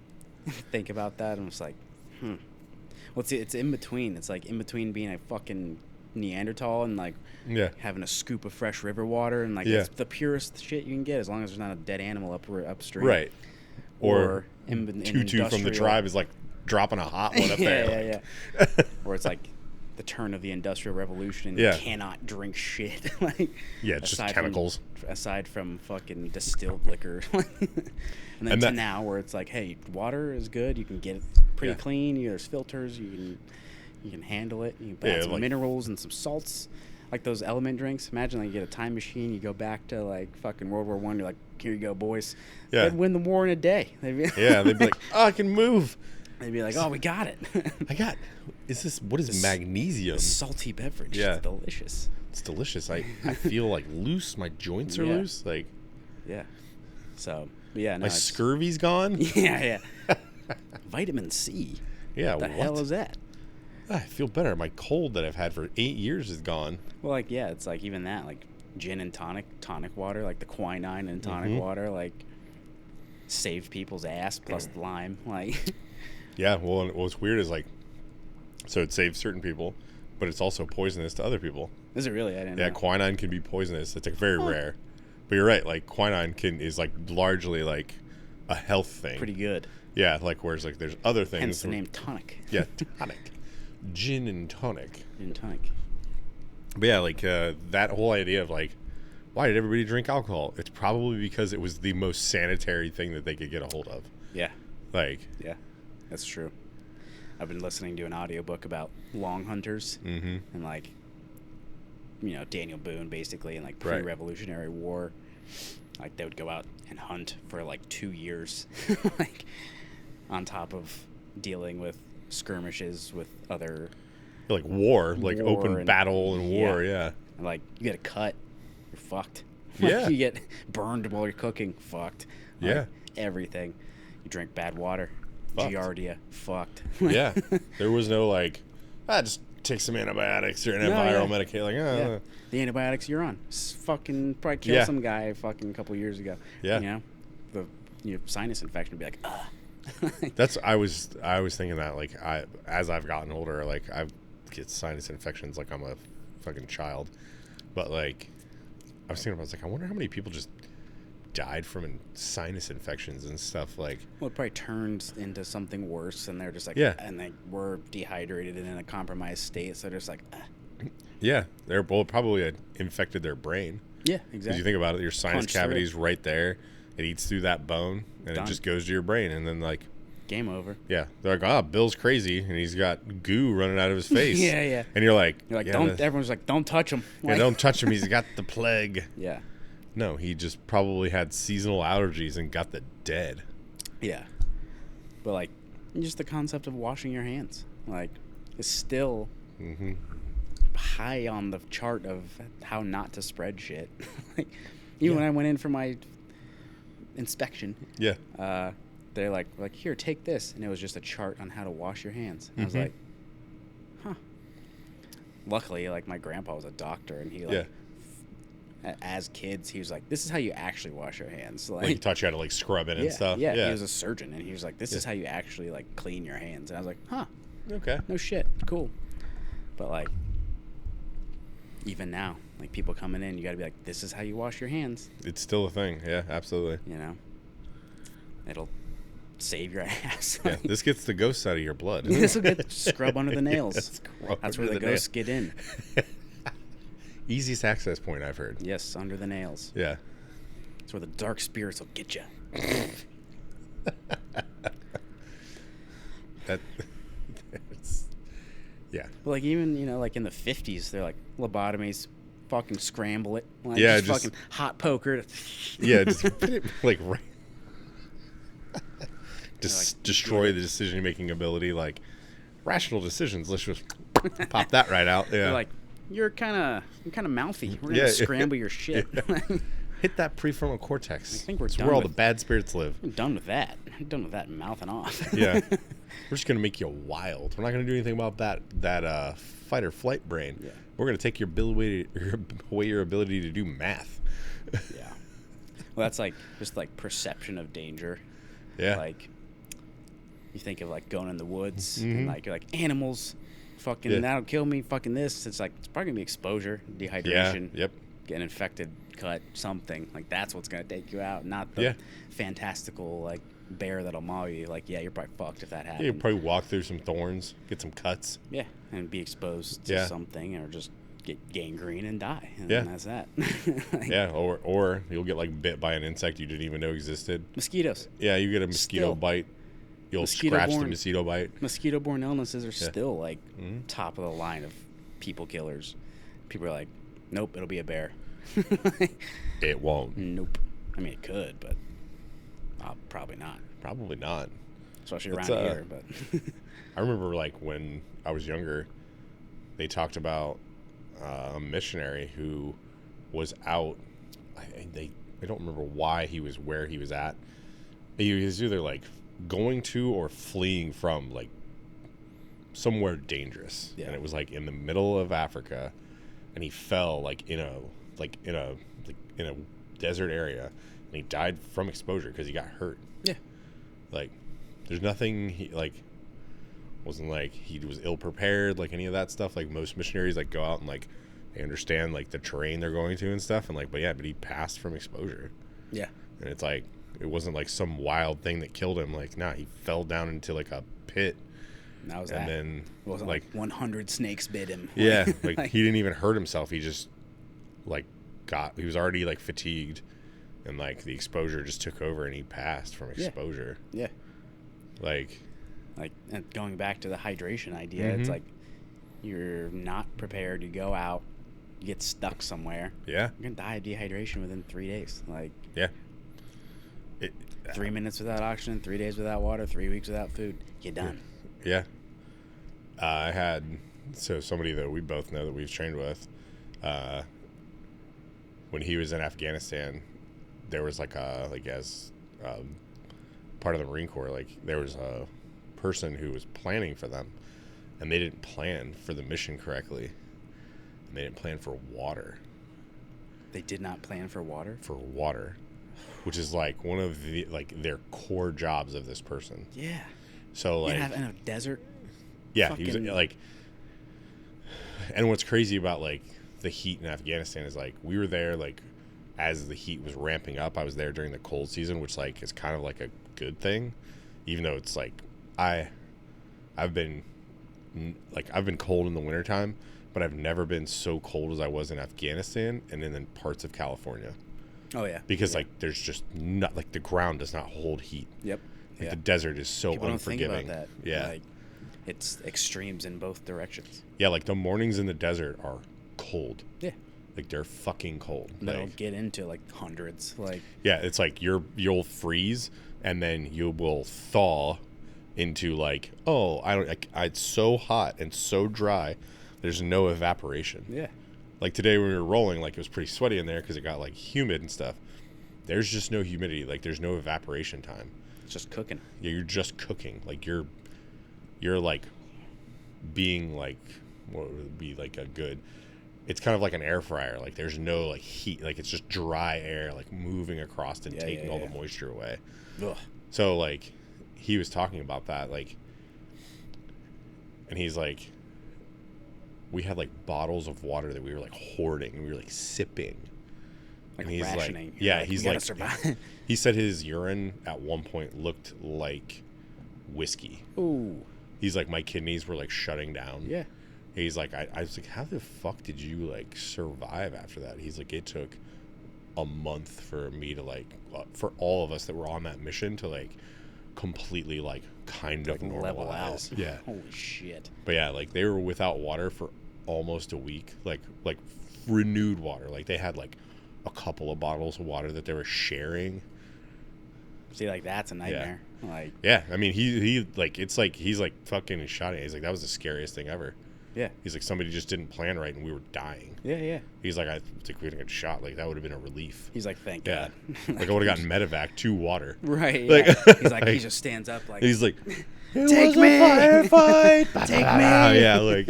think about that, and it's like, well, it's in between. It's like in between being a fucking Neanderthal and like Yeah. having a scoop of fresh river water, and like Yeah. it's the purest shit you can get, as long as there's not a dead animal upstream. Right. Or in Tutu from the industrial- tribe is like dropping a hot one up there. Yeah. Or it's like the turn of the Industrial Revolution, and Yeah. you cannot drink shit. Like, Yeah, it's just aside chemicals. aside from fucking distilled liquor. And then And to that- now, where it's like, hey, water is good. You can get it pretty Yeah. clean. There's filters. You can handle it. You can add Yeah, some like- minerals and some salts, like those element drinks. Imagine like you get a time machine. You go back to like fucking World War I. You're like, here you go, boys. Yeah. They'd win the war in a day. They'd be, Yeah, they'd be like, oh, I can move. they'd be like, oh, we got it. What is This- magnesium? Salty beverage. Yeah. It's delicious. It's delicious. I feel like loose. My joints are Yeah. loose. Like Yeah. So, but yeah, no, my it's- scurvy's gone. Yeah. Vitamin C. Yeah, What the hell is that? I feel better. My cold that I've had for 8 years is gone. Well, like, yeah, it's like even that, like gin and tonic water, like the quinine and tonic Mhm. water, like save people's ass plus the lime. Like, Yeah, well, and what's weird is like, so it saves certain people, but it's also poisonous to other people. is it really? I didn't Yeah, know. quinine can be poisonous. It's like very rare, but you're right. Like quinine is like largely like a health thing. Pretty good. Yeah, like whereas like there's other things. Hence the where- name tonic. Yeah, tonic, gin and tonic. Gin and tonic. But yeah, like that whole idea of like, why did everybody drink alcohol? It's probably because it was the most sanitary thing that they could get a hold of. Yeah, Like, yeah, that's true. I've been listening to an audiobook about long hunters mm-hmm. and like, Daniel Boone basically, and like Right. pre-Revolutionary War. Like they would go out and hunt for like 2 years, like on top of dealing with skirmishes with other, like war, like War open and- battle and war. Yeah. and like you get a cut, you're fucked. Yeah. You get burned while you're cooking, fucked. Like, Yeah. everything. You drink bad water, Fucked. Giardia, fucked. Yeah. There was no like, just take some antibiotics or an No, viral yeah. medication. Like, Yeah. The antibiotics you're on fucking probably killed Yeah. some guy fucking a couple years ago. Yeah. The sinus infection would be like, That's I was thinking that like as I've gotten older, like I get sinus infections like I'm a fucking child, but like I was thinking about, I was like, I wonder how many people just died from sinus infections and stuff. Like, well, it probably turns into something worse, and they're just like, Yeah. and they were dehydrated and in a compromised state, so they're just like, yeah, they're both probably infected their brain. yeah, Because exactly. you think about it, your sinus Punch through cavity it. is right there. It eats through that bone, and Done. it just goes to your brain. And then like, Game over. yeah, they're like, oh, Bill's crazy, and he's got goo running out of his face. Yeah. And you're like, You're like, yeah, don't. Everyone's like, don't touch him. yeah, don't touch him. He's got the plague. Yeah, No, he just probably had seasonal allergies and got the dead. yeah. But like, just the concept of washing your hands, like, is still Mm-hmm. high on the chart of how not to spread shit. Like, even when Yeah. I went in for my inspection, Yeah. they're like here, take this, and it was just a chart on how to wash your hands. And I was Mhm. like, huh. Luckily, like my grandpa was a doctor, and he like, as kids, he was like, this is how you actually wash your hands. Like he taught you how to like scrub it and stuff. Yeah, he was a surgeon, and he was like, this is Yeah. how you actually like clean your hands. And I was like, huh, Okay. no shit, cool. But like, even now, like people coming in, you got to be like, this is how you wash your hands. It's still a thing. Yeah, absolutely. You know, it'll save your ass. Yeah, this gets the ghosts out of your blood. This will get scrub under the nails. scrub That's under where the the ghosts get in. Easiest access point I've heard. Yes, under the nails. Yeah. That's where the dark spirits will get you. That's, yeah. But like even like in the 50s, they're like lobotomies, fucking scramble it. Like, Yeah, just just- fucking hot poker. Yeah, just like right. Just like, destroy the decision making ability. Like rational decisions. Let's just Pop that right out. Yeah. They're like, you're kind of mouthy. We're gonna scramble your shit. Hit that prefrontal cortex. I think we're It's done where all with- the bad spirits live. I'm done with that. I'm done with that mouthing off. Yeah. We're just gonna make you wild. We're not gonna do anything about that fight or flight brain. Yeah. We're gonna take away your ability to do math. Yeah. Well, that's like just like perception of danger. Yeah. Like you think of like going in the woods Mhm. and like you're like animals, fucking Yeah. that'll kill me. Fucking this. It's like it's probably gonna be exposure, Yeah. dehydration, Yep. getting infected, cut, something. Like that's what's gonna take you out, not the Yeah. fantastical like bear that'll maul you. Like yeah, you're probably fucked if that Yeah, happens. you probably walk through some thorns, get some cuts. Yeah, and be exposed to Yeah. something or just get gangrene and die. And Yeah. that's that. Like, Yeah, or you'll get like bit by an insect you didn't even know existed. mosquitoes. Yeah, you get a mosquito Still. bite. You'll Mosquito-borne. scratch the mosquito bite. Mosquito-borne illnesses are Yeah. still like Mhm. top of the line of people killers. People are like, nope, it'll be a bear. It won't. Nope. I mean, it could, but probably not. Probably not. Especially It's, around here. But I remember like when I was younger, they talked about a missionary who was out. I don't remember why he was where he was at. He was either like going to or fleeing from like somewhere dangerous, Yeah. and it was like in the middle of Africa, and he fell like in a desert area, and he died from exposure because he got hurt. yeah, Like, there's nothing he like wasn't like he was ill prepared, like any of that stuff. Like most missionaries like go out and like they understand like the terrain they're going to and stuff, and like but he passed from exposure, yeah, and it's like it wasn't like some wild thing that killed him. Like he fell down into like a pit, and that was and that. then It wasn't like 100 snakes bit him. yeah, like he didn't even hurt himself. He just like he was already like fatigued, and like the exposure just took over, and he passed from Yeah. exposure. yeah. Like And going back to the hydration idea, it's Mhm. like you're not prepared. You go out, you get stuck somewhere. yeah, You're gonna die of dehydration within 3 days. Like yeah. It, 3 minutes without oxygen, 3 days without water, 3 weeks without food. You're done. Yeah. I had somebody that we both know that we've trained with, when he was in Afghanistan, there was like as part of the Marine Corps, like there was a person who was planning for them, and they didn't plan for the mission correctly, and they didn't plan for water. They did not plan for water. Which is like one of the like their core jobs of this person. Yeah. So like in a desert. yeah, he was fucking- like, and what's crazy about like the heat in Afghanistan is like we were there like as the heat was ramping up. I was there during the cold season, which like is kind of like a good thing, even though it's like I've been cold in the wintertime, but I've never been so cold as I was in Afghanistan and in parts of California, Oh yeah. because Yeah. like there's just not like the ground does not hold heat. Yep. Like Yeah. the desert is so People don't think unforgiving. about that. Yeah. Like, it's extremes in both directions. Yeah, like the mornings in the desert are cold. Yeah. Like they're fucking cold. And that'll Like, get into like hundreds. Like yeah, it's like you'll freeze and then you will thaw into like, oh, it's so hot and so dry. There's no evaporation. yeah. Like today when we were rolling, like it was pretty sweaty in there because it got like humid and stuff. There's just no humidity. Like there's no evaporation time. It's just cooking. Yeah, you're just cooking. Like you're like being like what would be like a good. It's kind of like an air fryer. Like there's no like heat. Like it's just dry air like moving across and Yeah, taking yeah, all yeah. the moisture away. Ugh. So like he was talking about that like, and he's like, we had like bottles of water that we were like hoarding and we were like sipping. Like And he's like- rationing. yeah, Like, he's you gotta like- survive. He said his urine at one point looked like whiskey. Ooh. He's like, my kidneys were like shutting down. Yeah. He's like, I was like, how the fuck did you like survive after that? He's like, it took a month for me to like, for all of us that were on that mission to like completely like kind of Like level out. normalize. Yeah. Holy shit. But yeah, like they were without water for almost a week, like renewed water. Like they had like a couple of bottles of water that they were sharing. See, like that's a nightmare. Like Yeah, I mean he like it's like he's like fucking shot it. He's like that was the scariest thing ever. Yeah. He's like, somebody just didn't plan right and we were dying. Yeah. He's like, I think we would have got shot. Like, that would have been a relief. He's like, thank Yeah. God. Like, I would have gotten medevac to water. Right. Like, Yeah. He's like, he just stands up like, he's like, take me, firefight. take me. Yeah, like,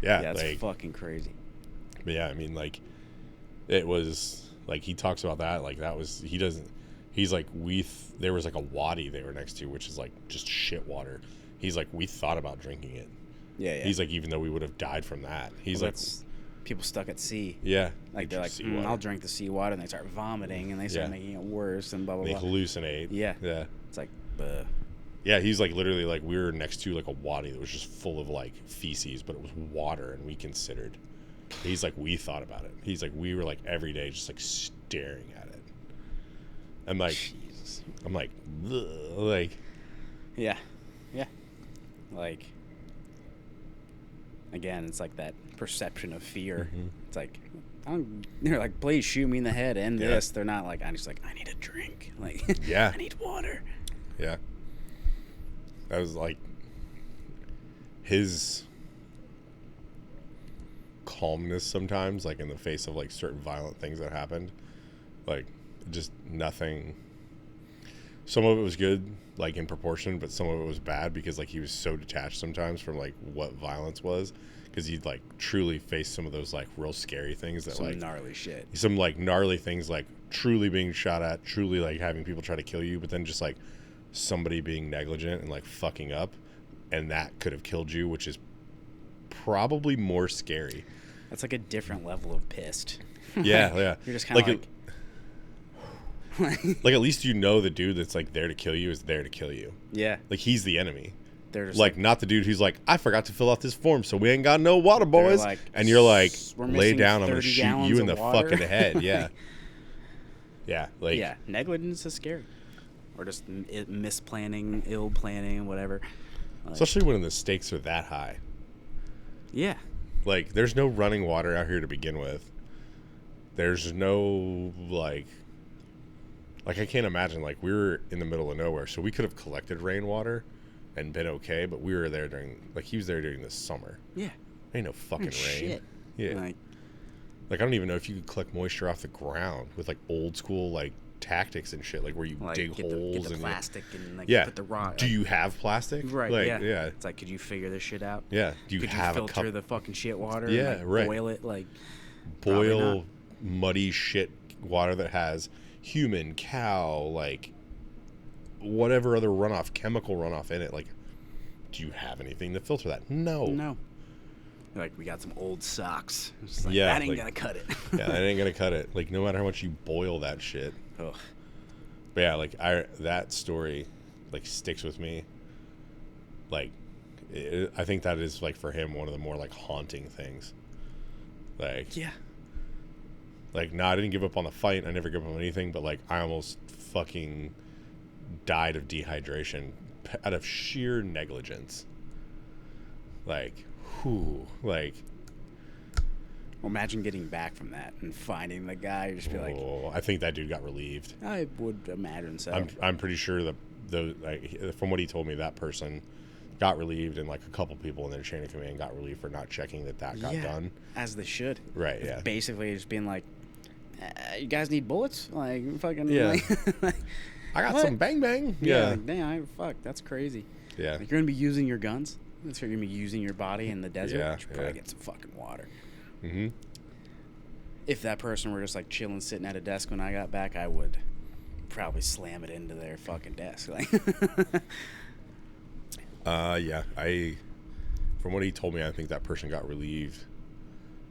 Yeah, it's like, fucking crazy. but yeah, I mean, like, it was like he talks about that. Like, that was he's like, there was like a wadi they were next to, which is like just shit water. He's like, we thought about drinking it. Yeah. He's like, even though we would have died from that. He's Well, like, that's people stuck at sea. yeah, Like, they're like, seawater. I'll drink the seawater, and they start vomiting, and they start making it worse, and blah, blah, They blah. hallucinate. Yeah. Yeah. It's like, Yeah, he's like literally like we were next to like a wadi that was just full of like feces, but it was water, and we considered. He's like, we thought about it. He's like, we were like every day just like staring at it. I'm like, Jesus. I'm like, ugh, like, Yeah. Like, again, it's like that perception of fear. Mhm. It's like, they're like, please shoot me in the head, end Yeah. this. They're not like, I'm just like, I need a drink. Like, Yeah. I need water. yeah. That was like his calmness sometimes, like in the face of like certain violent things that happened. Like, just nothing. Some of it was good, like in proportion, but some of it was bad because like he was so detached sometimes from like what violence was, because he'd like truly face some of those like real scary things that Some like gnarly shit. some like gnarly things, like truly being shot at, truly like having people try to kill you, but then just like somebody being negligent and like fucking up, and that could have killed you, which is probably more scary. That's like a different level of pissed. Yeah, yeah. You're just kind of like like at least you know the dude that's like there to kill you is there to kill you. yeah. Like, he's the enemy. They're just Like, not the dude who's like, I forgot to fill out this form, so we ain't got no water, boys. like, And you're like, "We're lay missing down, I'm gonna 30 shoot gallons you in the of water." fucking head. Yeah. Yeah. Like, yeah, negligence is scary. Or just misplanning, ill planning, whatever. Like, especially when the stakes are that high. yeah. Like, there's no running water out here to begin with. There's no, like, I can't imagine, like, we were in the middle of nowhere, so we could have collected rainwater and been okay, but we were there during, like, he was there during the summer. Yeah. Ain't no fucking rain. Shit. Yeah. Like, I don't even know if you could collect moisture off the ground with, like, old school, like, tactics and shit, like where you dig get holes the and plastic and like yeah. put the rock. Do you have plastic? Right. Like, yeah. Yeah. It's like, could you figure this shit out? Yeah. Do you Could have you a cup? filter the fucking shit water? Yeah, and, like, right. Boil it like. Probably Boil not. muddy shit water that has human, cow, like whatever other runoff, chemical runoff in it. Like, do you have anything to filter that? No. No. Like, we got some old socks. It's just like, Yeah, that ain't like- gonna cut it. Yeah, that ain't gonna cut it. Like, no matter how much you boil that shit. Ugh. But yeah, like that story, like, sticks with me. Like, I think that is, like, for him one of the more like haunting things. Like, Yeah. like, no, I didn't give up on the fight. I never give up on anything. But like, I almost fucking died of dehydration out of sheer negligence. Like, whew, like. Well, imagine getting back from that and finding the guy. You just be like, Oh, I think that dude got relieved. I would imagine so. I'm pretty sure that from what he told me, that person got relieved, and like a couple people in their chain of command got relieved for not checking that got Yeah. done. As they should. Right. Yeah. Basically, just being like, you guys need bullets? Like, fucking. Yeah. Like, I got What? some bang bang. yeah. Yeah. Like, damn, fuck, that's crazy. Yeah. Like, you're gonna be using your guns. That's you're gonna be using your body in the desert. Yeah, You should probably yeah. get some fucking water. Mm-hmm. If that person were just like chilling, sitting at a desk when I got back, I would probably slam it into their fucking desk. Like, Yeah. From what he told me, I think that person got relieved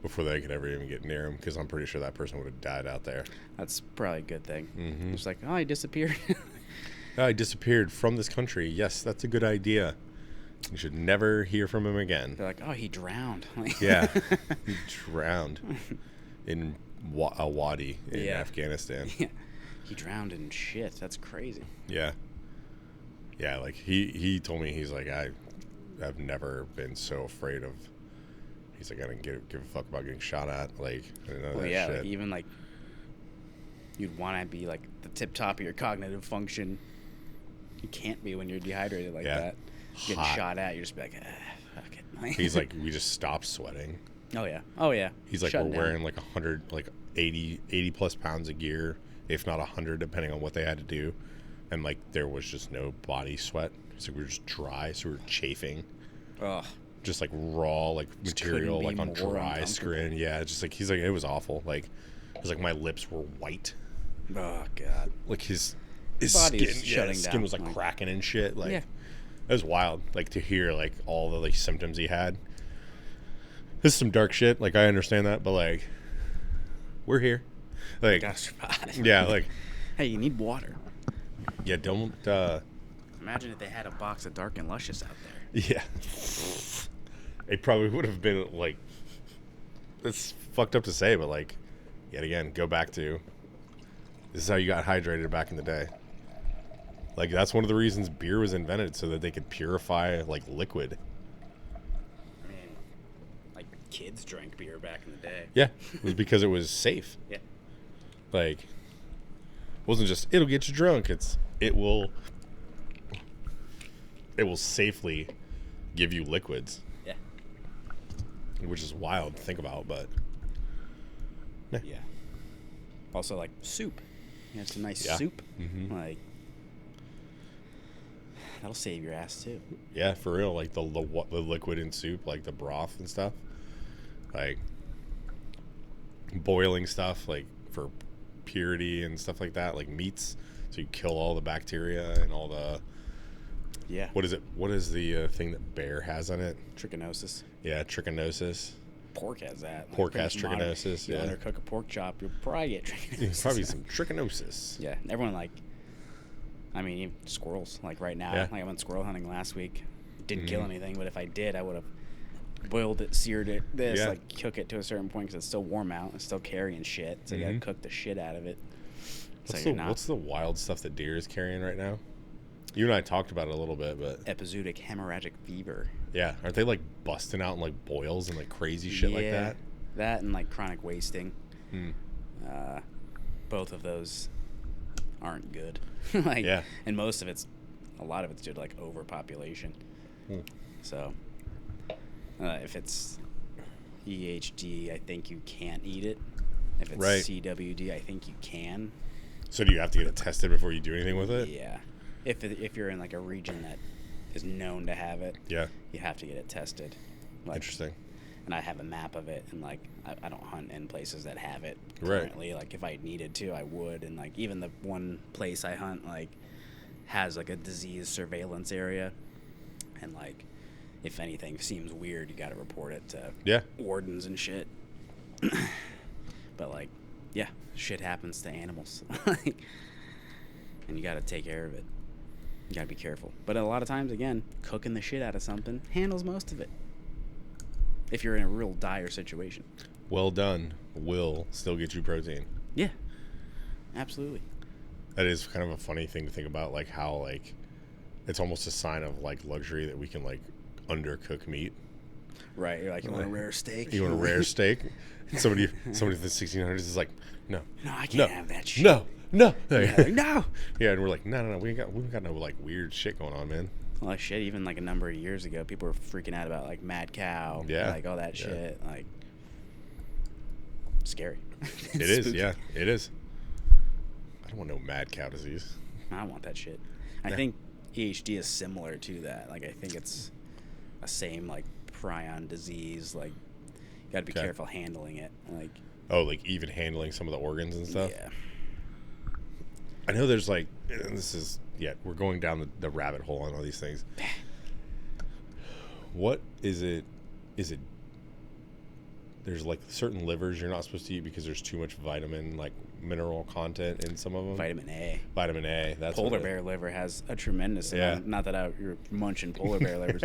before they could ever even get near him, because I'm pretty sure that person would have died out there. that's probably a good thing. Mm-hmm. It's like, oh, he disappeared. I disappeared from this country. Yes, that's a good idea. You should never hear from him again. They're like, oh, he drowned. Like, Yeah. He drowned in a wadi in Yeah. Afghanistan. Yeah. He drowned in shit. That's crazy. Yeah. Yeah, like he told me, he's like, I've never been so afraid of. He's like, I didn't give a fuck about getting shot at. Like, I didn't know Well, that yeah, shit. like even like you'd want to be like the tip top of your cognitive function. You can't be when you're dehydrated like Yeah. that. Getting Hot. shot at, you're just be like, fuck it. He's like, we just stopped sweating. Oh yeah. He's like, Shutting we're down. wearing like 100, like 80 plus pounds of gear, if not 100, depending on what they had to do. And like, there was just no body sweat. So we were just dry. So we were chafing. Ugh. Just like raw, like material, couldn't be like on more dry uncomfortable. skin. Yeah. Just like, he's like, it was awful. Like, it was like my lips were white. Oh god. Like his body skin, is shutting his skin down, was like like- cracking and shit. Like, Yeah. it was wild. Like to hear like all the like symptoms he had. This is some dark shit. Like I understand that, but like, we're here. Like, Gotta survive. yeah, like, Hey, you need water. yeah, don't. Imagine if they had a box of Dark and Luscious out there. Yeah, it probably would have been like. It's fucked up to say, but like, yet again, go back to. This is how you got hydrated back in the day. Like that's one of the reasons beer was invented, so that they could purify like liquid. I mean, like kids drank beer back in the day. Yeah, it was because it was safe. Yeah. Like, it wasn't just it'll get you drunk. It will safely give you liquids, Yeah. which is wild to think about. But Yeah. Also, like soup. You have some nice Yeah. soup. Mhm. Like that'll save your ass too. yeah, for real, like the liquid in soup, like the broth and stuff, like boiling stuff, like for purity and stuff like that, like meats, so you kill all the bacteria and all the Yeah. what is it? What is the thing that bear has on it? Trichinosis. Yeah, trichinosis. Pork has that. Pork pretty has much modern. trichinosis, You yeah. undercook a pork chop, you'll probably get trichinosis. Probably some trichinosis. Yeah, everyone like. I mean, even squirrels. Like right now, Yeah. like I went squirrel hunting last week. Didn't Mhm. kill anything, but if I did, I would have boiled it, seared it, Yeah. like cook it to a certain point because it's still warm out. It's still carrying shit, so you Mhm. gotta cook the shit out of it. What's the wild stuff that deer is carrying right now? You and I talked about it a little bit, but Epizootic hemorrhagic fever. yeah, aren't they like busting out in like boils and like crazy shit like that? That and like chronic wasting. Hmm. Both of those aren't good. Like, Yeah. and a lot of it's due to like overpopulation. Hmm. So, if it's EHD, I think you can't eat it. If it's Right. CWD, I think you can. So do you have to get it tested before you do anything with it? Yeah. If you're in like a region that is known to have it, Yeah. you have to get it tested. Like, Interesting. and I have a map of it, and like I don't hunt in places that have it Right. currently. Like if I needed to, I would, and like even the one place I hunt like has like a disease surveillance area, and like if anything seems weird, you got to report it to Yeah. wardens and shit. But like, yeah, shit happens to animals, like, and you got to take care of it. You got to be careful. But a lot of times, again, cooking the shit out of something handles most of it. If you're in a real dire situation. Well done will still get you protein. Yeah. Absolutely. That is kind of a funny thing to think about, like how like it's almost a sign of like luxury that we can like undercook meat. Right. You're like, you want a rare steak? You want a rare steak? Somebody from the 1600s is like, no, No, I can't no, have that shit. no. Yeah, like, no. Yeah, and we're like, no, we ain't got no like weird shit going on, man. Well, like shit, even like a number of years ago, people were freaking out about like mad cow. Yeah. Like all that Yeah. shit. Like, scary. It is, yeah, it is. I don't want no mad cow disease. I want that shit. I Yeah. think EHD is similar to that. Like, I think it's a same like prion disease. Like, you got to be Okay. careful handling it. Like, Oh, like even handling some of the organs and stuff. yeah. I know there's like, and this is, yeah, we're going down the rabbit hole on all these things. What is it? Is it, there's like certain livers you're not supposed to eat because there's too much vitamin, like mineral content in some of them. Vitamin A. Vitamin A. That's Polar what bear liver has a tremendous Yeah. amount. Not that you're munching polar bear livers,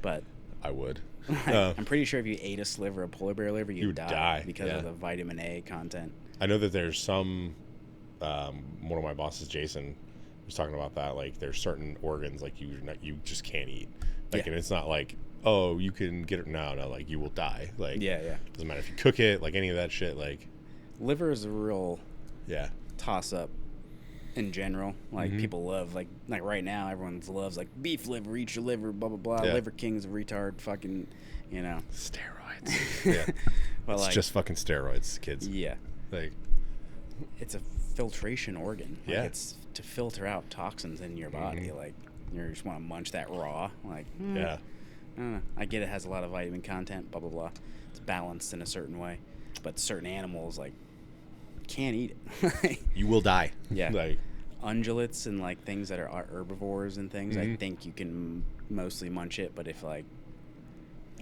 but I would. I'm pretty sure if you ate a sliver of polar bear liver, you'd You'd die, because yeah. of the vitamin A content. I know that there's some, one of my bosses, Jason, was talking about that. Like there's certain organs like you just can't eat. Like, Yeah. and it's not like, oh, you can get it. No, like you will die. Like, Yeah. doesn't matter if you cook it, like any of that shit. Like, Liver is a real yeah, toss up. in general. Like people love like right now everyone loves like beef liver, eat your liver, blah blah blah. Yeah. Liver King's a retard, fucking, you know. Steroids. Yeah. But It's like, just fucking steroids, kids. yeah, Like, it's a filtration organ. Like, Yeah. it's to filter out toxins in your body. Like you just want to munch that raw. Like yeah. I don't know. I get it has a lot of vitamin content, blah blah blah. It's balanced in a certain way, but certain animals like can't eat it. You will die. Yeah. Like, Ungulates and like things that are herbivores and things, I think you can mostly munch it. But if like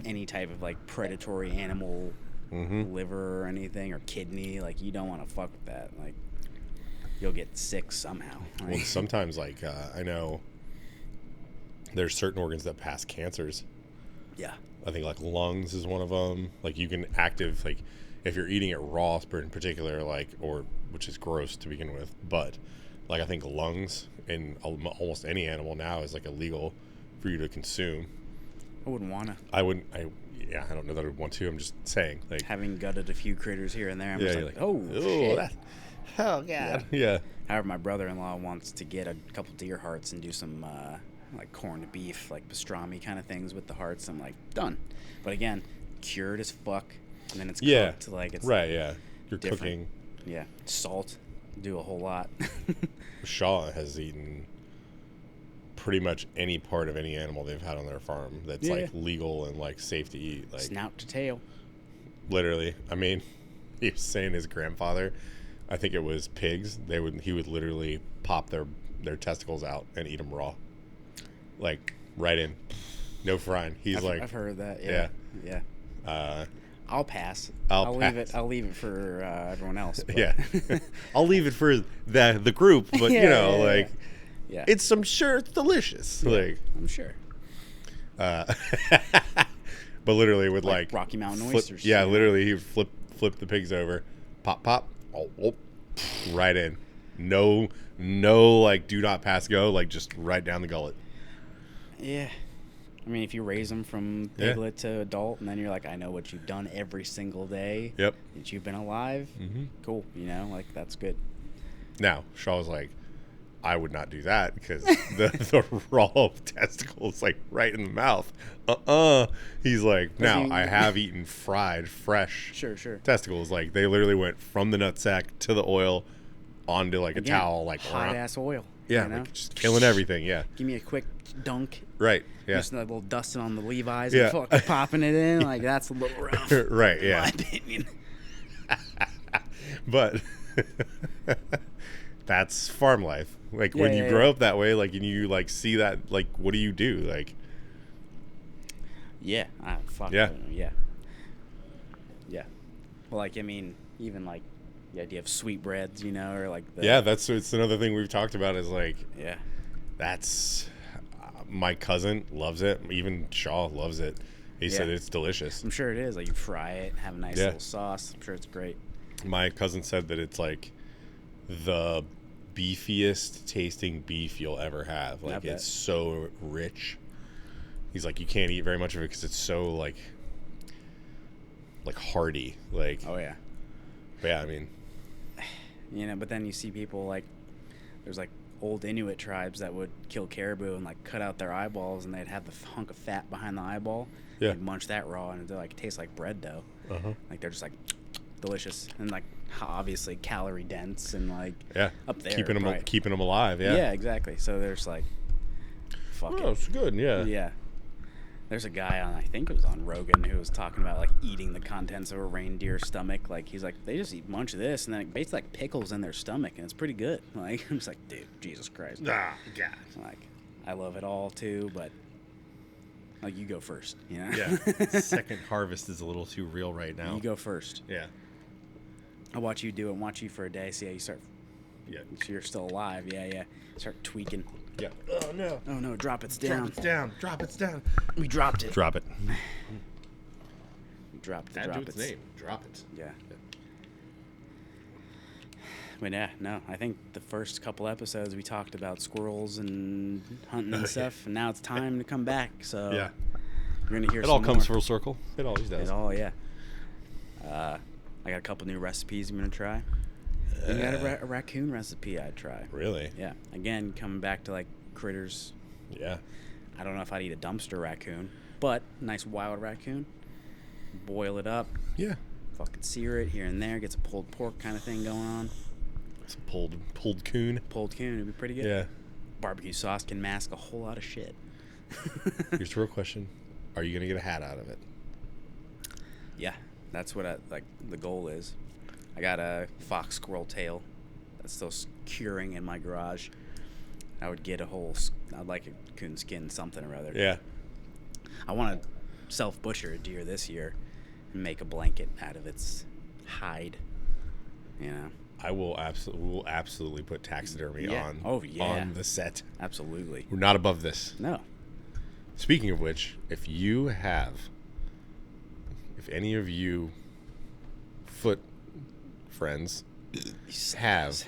any type of like predatory animal liver or anything or kidney, like you don't want to fuck with that. Like you'll get sick somehow. well, sometimes, like, I know there's certain organs that pass cancers. Yeah. I think like lungs is one of them. Like you can active, like if you're eating it raw in particular, like, or which is gross to begin with, but like I think lungs in almost any animal now is like illegal for you to consume. I wouldn't want to. I wouldn't. Yeah, I don't know that I would want to. I'm just saying, like, Having gutted a few critters here and there, I'm yeah, just you're like, like, oh shit. oh god, yeah. However, my brother-in-law wants to get a couple deer hearts and do some like corned beef, like pastrami kind of things with the hearts. I'm like, done. But again, cured as fuck, and then it's cooked like it's right. Yeah, you're different. cooking. Yeah, salt, do a whole lot. Shaw has eaten pretty much any part of any animal they've had on their farm that's Yeah. like legal and like safe to eat. Like Snout to tail. literally, I mean, he was saying his grandfather, I think it was pigs. He would literally pop their testicles out and eat them raw, like right in, no frying. I've heard that. Yeah. uh, I'll pass. I'll leave pass. it. I'll leave it for everyone else. But. yeah. I'll leave it for the group, but you know, Yeah. like Yeah. I'm sure it's delicious. Like, I'm sure. but literally with like Rocky Mountain flip- oysters. yeah, you know? literally he would flip the pigs over, pop, oh, right in. No, like do not pass go, like just right down the gullet. Yeah. I mean, if you raise them from Yeah. piglet to adult, and then you're like, I know what you've done every single day Yep. that you've been alive. Cool. You know, like that's good. Now Shaw was like, I would not do that because the raw testicles like right in the mouth. He's like, now I have eaten fried, fresh Sure. testicles. Like they literally went from the nutsack to the oil onto like Again, a towel, like hot ass oil. yeah, You know? like just killing everything. Yeah, Give me a quick dunk. right. Yeah, Just a little dusting on the Levi's Yeah. and fucking popping it in. Like that's a little rough. right. In my Yeah, opinion. but that's farm life. Like when you Yeah. grow up that way, like and you like see that, like what do you do? Like Yeah. Fuck. Yeah. Yeah. Yeah. Well, like I mean, even like the idea of sweetbreads, you know, or like the yeah, it's another thing we've talked about is like yeah. that's my cousin loves it. Even Shaw loves it. He said Yeah. it's delicious. I'm sure it is. Like you fry it, have a nice Yeah. little sauce. I'm sure it's great. My cousin said that it's like the beefiest tasting beef you'll ever have. Like bet. it's so rich. He's like, you can't eat very much of it because it's so like hearty. Like, Oh yeah. but yeah, I mean, You know, but then you see people like there's like old Inuit tribes that would kill caribou and like cut out their eyeballs and they'd have the hunk of fat behind the eyeball. Yeah. They'd munch that raw and it like tastes like bread dough. Like they're just like delicious and like obviously calorie dense and like yeah, up there. keeping right. them alive. Yeah, Yeah, exactly. So there's like fuck Oh, it. it's good. Yeah, Yeah. There's a guy on, I think it was on Rogan, who was talking about like eating the contents of a reindeer stomach. Like he's like, they just eat a bunch of this, and then it basically like pickles in their stomach, and it's pretty good. Like I'm just like, dude, Jesus Christ. Ah, God. Like I love it all too, but like you go first, you know? Yeah. Second harvest is a little too real right now. You go first. Yeah. I'll watch you do it. Watch you for a day. See how you start. Yeah. So you're still alive. Yeah. Start tweaking. Yeah. Oh no. Oh no, drop it's down. Drop it down. Drop it down. We dropped it. Drop it. We dropped the Add to drop its it's. name. Drop it. Yeah. But yeah, no, I think the first couple episodes we talked about squirrels and hunting and stuff, and now it's time to come back. So Yeah. you're gonna hear It some all comes more. full circle. It always does. It all, yeah. I got a couple new recipes I'm gonna try. You got a raccoon recipe I'd try. Really? Yeah. Again, coming back to like critters. Yeah. I don't know if I'd eat a dumpster raccoon, but nice wild raccoon. Boil it up. Yeah. Fucking sear it here and there. Get some pulled pork kind of thing going on. Some pulled coon. Pulled coon would be pretty good. Yeah. Barbecue sauce can mask a whole lot of shit. Here's the real question: are you gonna get a hat out of it? Yeah, that's what the goal is. I got a fox squirrel tail that's still curing in my garage. I would get I'd like a coon skin something or other. Yeah. I want to self-butcher a deer this year and make a blanket out of its hide. You know? I will absolutely put taxidermy on. Oh, yeah. On the set. Absolutely. We're not above this. No. Speaking of which, if any of you foot friends have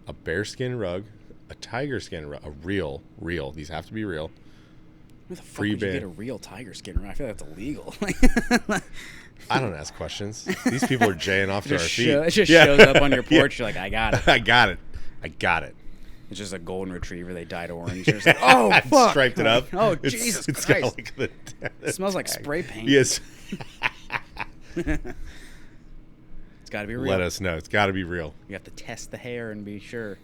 a bearskin rug, a tiger skin rug, a real, these have to be real. Where the fuck would you get a real tiger skin rug? I feel like that's illegal. I don't ask questions. These people are jaying off to our feet. It just shows up on your porch. You're like, I got it. I got it. It's just a golden retriever. They dyed orange. You're just like, oh, fuck. Striped it up. Oh, Jesus It's Christ. got like It smells like spray paint. Yes. It's got to be real. Let us know. It's got to be real. You have to test the hair and be sure.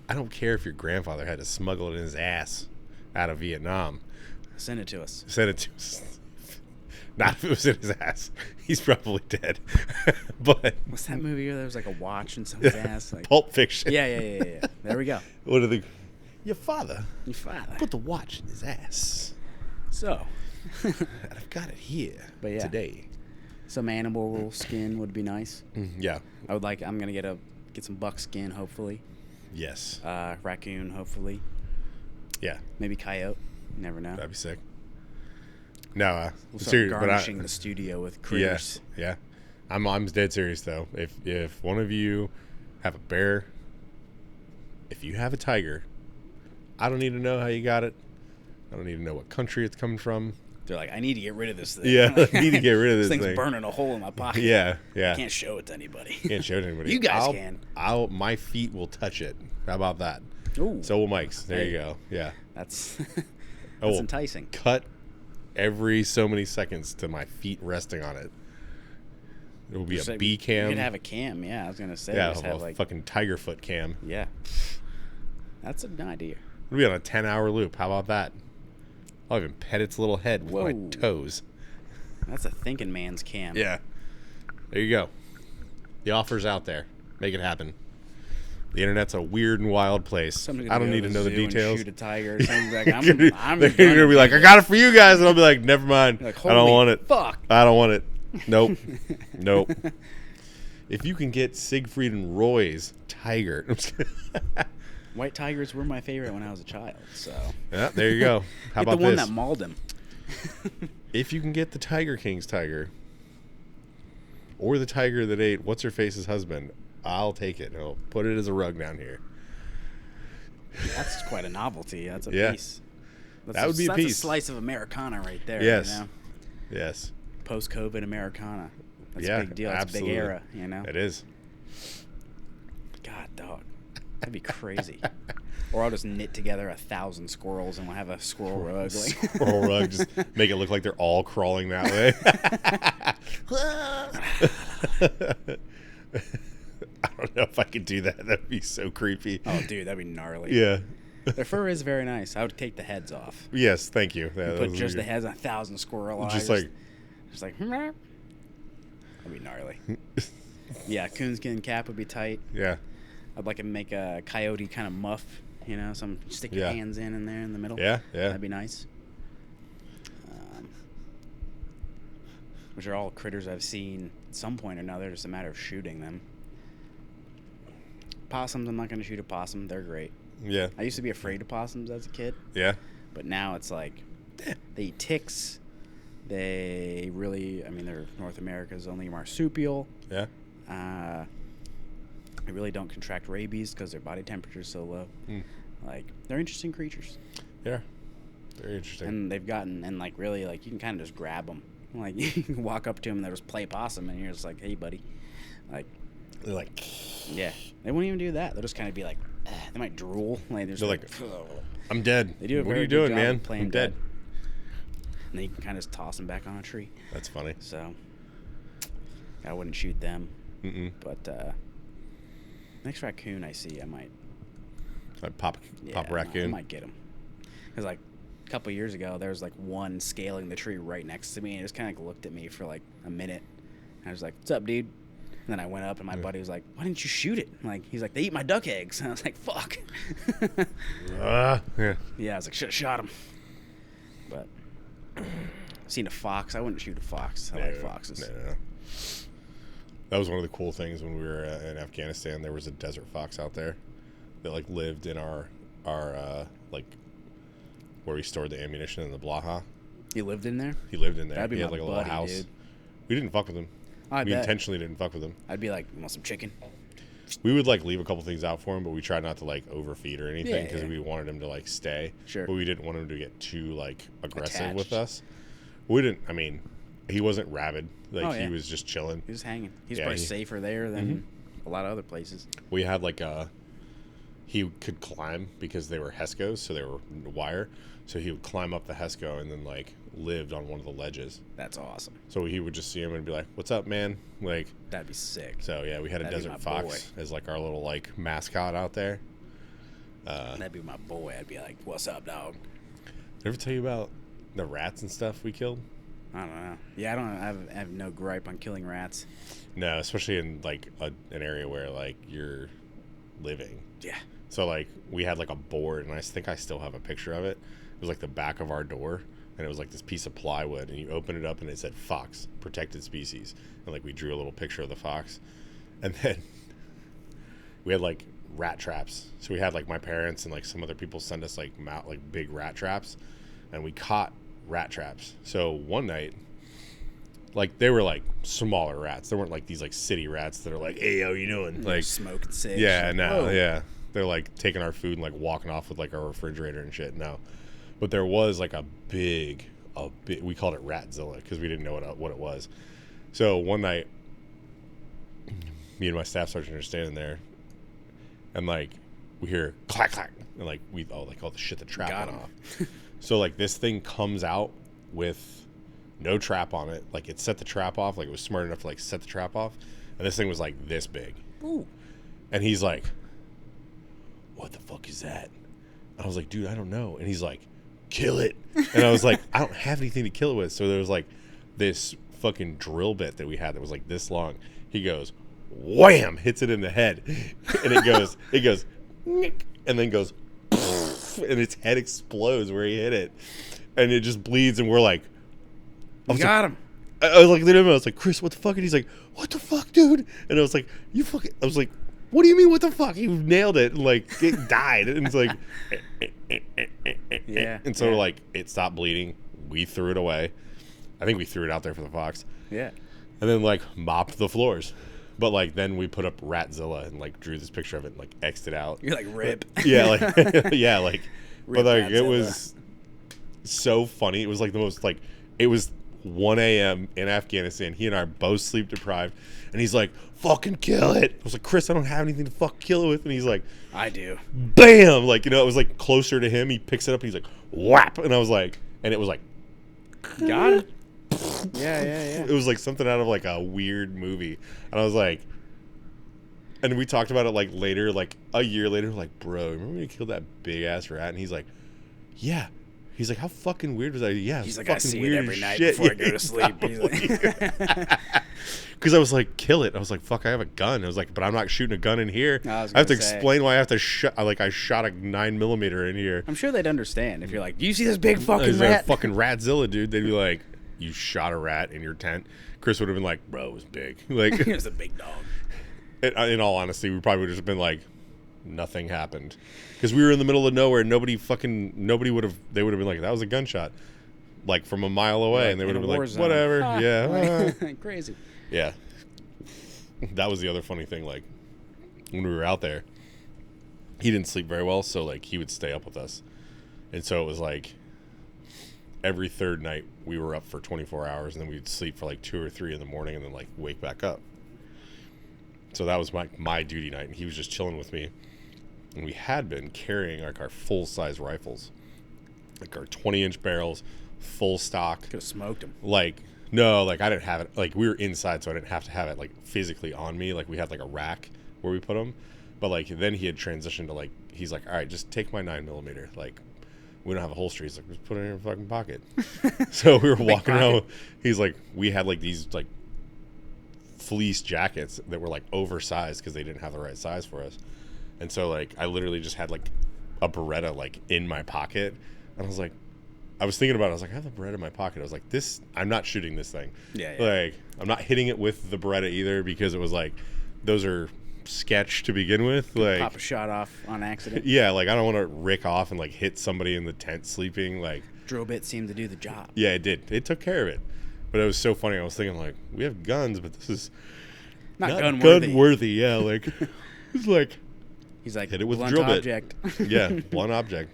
I don't care if your grandfather had to smuggle it in his ass out of Vietnam. Send it to us. Send it to us. Not if it was in his ass. He's probably dead. But what's that movie where there was like a watch in someone's ass? Like, Pulp Fiction. Yeah. There we go. What are the... Your father put the watch in his ass. So. And I've got it here today. Some animal skin would be nice. Yeah. I'm going to get some buck skin, hopefully. Yes. Raccoon, hopefully. Yeah. Maybe coyote. You never know. That'd be sick. No, we'll start garnishing the studio with critters. Yeah. I'm dead serious though. If one of you have a bear, if you have a tiger, I don't need to know how you got it. I don't need to know what country it's coming from. They're like, I need to get rid of this thing. Yeah, I need to get rid of this thing's thing. burning a hole in my pocket. Yeah. I can't show it to anybody. Can't show it to anybody. You guys can. My feet will touch it. How about that? Ooh. So will Mike's. There you go. Yeah. That's that's enticing. Cut every so many seconds to my feet resting on it. It will be a B cam. You could have a cam, yeah. I was gonna say, Yeah, just have like fucking tiger foot cam. Yeah, that's an idea. It'll be on a 10-hour loop. How about that? I'll even pet its little head with my toes. That's a thinking man's cam. Yeah. There you go. The offer's out there. Make it happen. The internet's a weird and wild place. I don't need to know the details. Shoot a tiger. Like, they're gonna be like, I got it for you guys, and I'll be like, never mind. Like, I don't want it. Fuck. I don't want it. Nope. Nope. If you can get Siegfried and Roy's tiger. White tigers were my favorite when I was a child. So yeah, there you go. How about the one this? that mauled him? If you can get the Tiger King's tiger, or the tiger that ate what's her face's husband, I'll take it. I'll put it as a rug down here. That's quite a novelty. That's a piece. That would be a piece. That's a slice of Americana right there. Yes. You know? Yes. Post-COVID Americana. That's a big deal. That's a big era. You know. It is. God, dog. That'd be crazy. Or I'll just knit together 1,000 squirrels and we'll have a squirrel rug. Squirrel rug. Just make it look like they're all crawling that way. I don't know if I could do that. That'd be so creepy. Oh, dude, that'd be gnarly. Yeah. Their fur is very nice. I would take the heads off. Yes, thank you. Put just the heads on 1,000 squirrel eyes. Just like, that'd be gnarly. Yeah, coonskin cap would be tight. Yeah. I'd like to make a coyote kind of muff, you know, stick your hands in there in the middle. Yeah. That'd be nice. Which are all critters I've seen at some point or another, just a matter of shooting them. Possums, I'm not going to shoot a possum. They're great. Yeah. I used to be afraid of possums as a kid. Yeah. But now it's like, they eat ticks. They really, they're North America's only marsupial. Yeah. They really don't contract rabies because their body temperature is so low. Like, they're interesting creatures. Yeah. Very interesting. And they've gotten, and like, really, like, you can kind of just grab them. Like, you can walk up to them and they'll just play possum, and you're just like, hey, buddy. Like, They're like, Yeah, they won't even do that. They'll just kind of be like, they might drool. Like they're like, I'm dead. They do a What are very you good doing, job man? of playing I'm dead. And then you can kind of just toss them back on a tree. That's funny. So I wouldn't shoot them. Mm-mm. But next raccoon I see, I might. I'd pop a raccoon. I might get him. Because like a couple of years ago, there was like one scaling the tree right next to me, and it just kind of like looked at me for like a minute. And I was like, "What's up, dude?" And then I went up, and my buddy was like, "Why didn't you shoot it?" Like he's like, "They eat my duck eggs." And I was like, "Fuck." Yeah. Yeah, I was like, "Should have shot him." But seen a fox. I wouldn't shoot a fox. I like foxes. No. That was one of the cool things when we were in Afghanistan. There was a desert fox out there that like lived in our like where we stored the ammunition in the Blaha. He lived in there? He lived in there. That'd be he had my like a buddy, little house. dude. We didn't fuck with him. I we bet. intentionally didn't fuck with him. I'd be like, "You want some chicken?" We would like leave a couple things out for him, but we tried not to like overfeed or anything because Yeah. we wanted him to like stay. Sure. But we didn't want him to get too like aggressive Attached. with us. We didn't. I mean, he wasn't rabid. Like Oh, yeah. he was just chilling. He was hanging. He's Yeah, probably he- safer there than a lot of other places. We had like he could climb because they were Heskos, so they were wire. So he would climb up the Hesco and then like lived on one of the ledges. That's awesome. So he would just see him and be like, "What's up, man?" Like, That'd be sick. so yeah, we had a That'd be desert my fox as like our little like mascot out there. That'd be my boy. I'd be like, "What's up, dog?" Did I ever tell you about the rats and stuff we killed? I don't know. Yeah, I have no gripe on killing rats. No, especially in like an area where like you're living. Yeah. So like we had like a board, and I think I still have a picture of it. It was like the back of our door, and it was like this piece of plywood, and you open it up, and it said "Fox, protected species," and like we drew a little picture of the fox, and then we had like rat traps. So we had like my parents and like some other people send us like big rat traps, and we caught rat traps. So one night, like they were like smaller rats. They weren't like these like city rats that are like, "Hey, how you doing?" Like smoking cigs. yeah, Like, no, whoa. yeah. They're like taking our food and like walking off with like our refrigerator and shit. No, but there was like a big. We called it Ratzilla because we didn't know what it was. So one night, me and my staff sergeant are standing there, and like we hear clack clack, and like oh the shit, the trap Got went him. off. So like this thing comes out with no trap on it. Like it set the trap off. Like it was smart enough to like set the trap off, and this thing was like this big. Ooh. And he's like, "What the fuck is that?" I was like, "Dude, I don't know." And he's like, "Kill it." And I was like, "I don't have anything to kill it with." So there was like this fucking drill bit that we had that was like this long. He goes, wham, hits it in the head. And it goes, "Nick," and then goes, and its head explodes where he hit it. And it just bleeds. And we're like, You got him. I was like, literally, I was like, "Chris, what the fuck?" And he's like, "What the fuck, dude?" And I was like, "You fucking," I was like, "What do you mean, what the fuck? You nailed it." And like, it died. And it's like, Yeah. and so yeah. like, it stopped bleeding. We threw it away. I think we threw it out there for the fox. Yeah. And then like mopped the floors. But like, then we put up Ratzilla and like drew this picture of it and like X'd it out. You're like, rip. Yeah, like, yeah, like, Rip but like, it Ratzilla. was so funny. It was like the most, like, it was 1 a.m. in Afghanistan. He and I are both sleep deprived. And he's like, "Fucking kill it." I was like, "Chris, I don't have anything to fuck kill it with." And he's like, I do. "Bam!" Like, you know, it was like closer to him. He picks it up and he's like, "Whap!" And I was like, and it was like, Got it. Yeah. it was like something out of like a weird movie. And I was like, and we talked about it like later, like a year later, like, "Bro, remember when you killed that big ass rat?" And he's like, "Yeah." He's like, "How fucking weird was that?" Yeah, it He's was like, I fucking see it weird every as night shit. before I go to sleep. He's like, Because I was like, "Kill it." I was like, "Fuck, I have a gun." I was like, "But I'm not shooting a gun in here." I was I have to gonna say. explain why I have to shot. Like, I shot a 9mm in here. I'm sure they'd understand if you're like, "Do you see this big fucking There's rat?" a fucking Ratzilla, dude. They'd be like, "You shot a rat in your tent." Chris would have been like, "Bro, it was big." Like, He was a big dog. in all honesty, we probably would have just been like, nothing happened. Because we were in the middle of nowhere. Nobody would have, they would have been like, "That was a gunshot." Like from a mile away. Like, and they would in have a been war like, zone. "Whatever." Ah, Yeah. like, crazy. Yeah. That was the other funny thing. Like, when we were out there, he didn't sleep very well. So, like, he would stay up with us. And so it was like every third night we were up for 24 hours. And then we'd sleep for like 2 or 3 in the morning and then, like, wake back up. So that was my duty night, and he was just chilling with me. And we had been carrying like our full size rifles, like our 20-inch barrels, full stock. Could have smoked him. Like, no, like I didn't have it. Like we were inside, so I didn't have to have it like physically on me. Like we had like a rack where we put them. But like then he had transitioned to like, he's like, all right, just take my 9mm. Like we don't have a holster. He's like, just put it in your fucking pocket. So we were walking around. He's like, we had like these like fleece jackets that were like oversized because they didn't have the right size for us. And so like I literally just had like a Beretta like in my pocket, and I was like, I was thinking about it. I was like, I have the Beretta in my pocket. I was like, this, I'm not shooting this thing. Yeah. Like I'm not hitting it with the Beretta either, because it was like, those are sketch to begin with. Like pop a shot off on accident. Yeah, like I don't want to rick off and like hit somebody in the tent sleeping. Like drill bit seemed to do the job. Yeah, it did. It took care of it. But it was so funny. I was thinking like, we have guns, but this is not gun worthy. Yeah, like it's like he's like, hit it with blunt drill object. bit. Yeah, blunt object.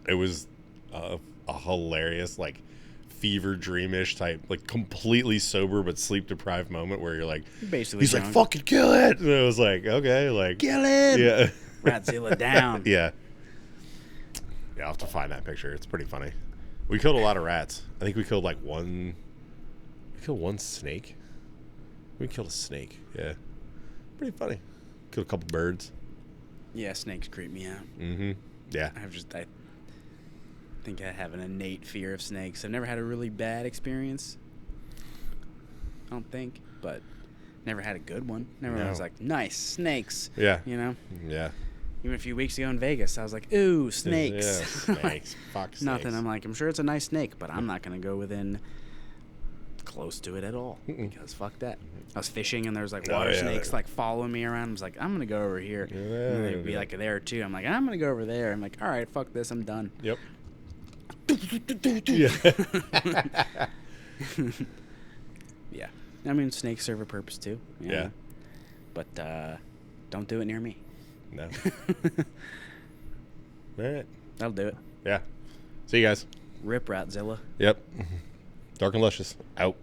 It was a hilarious, like fever dreamish type, like completely sober but sleep deprived moment where you're like, basically, he's like, fucking kill it. And I was like, okay, like kill him. Yeah, Ratzilla down. Yeah, I'll have to find that picture. It's pretty funny. We killed a lot of rats. I think we killed like one. We killed one snake. We killed a snake. Yeah, pretty funny. Killed a couple birds. Yeah, snakes creep me out. Mm-hmm. Yeah. I think I have an innate fear of snakes. I've never had a really bad experience. I don't think, but never had a good one. Never was like, nice snakes. Yeah. You know. Yeah. Even a few weeks ago in Vegas, I was like, ooh, snakes. Yeah, snakes. Fuck snakes. Nothing. I'm like, I'm sure it's a nice snake, but I'm not going to go within close to it at all. Because fuck that. I was fishing and there was like water snakes like following me around. I was like, I'm going to go over here. Yeah, and they'd be like there too. I'm like, I'm going to go over there. I'm like, all right, fuck this. I'm done. Yep. Yeah. I mean, snakes serve a purpose too. Yeah. But don't do it near me. No. All right. That'll do it. Yeah. See you guys. Rip Ratzilla. Yep. Dark and Luscious. Out.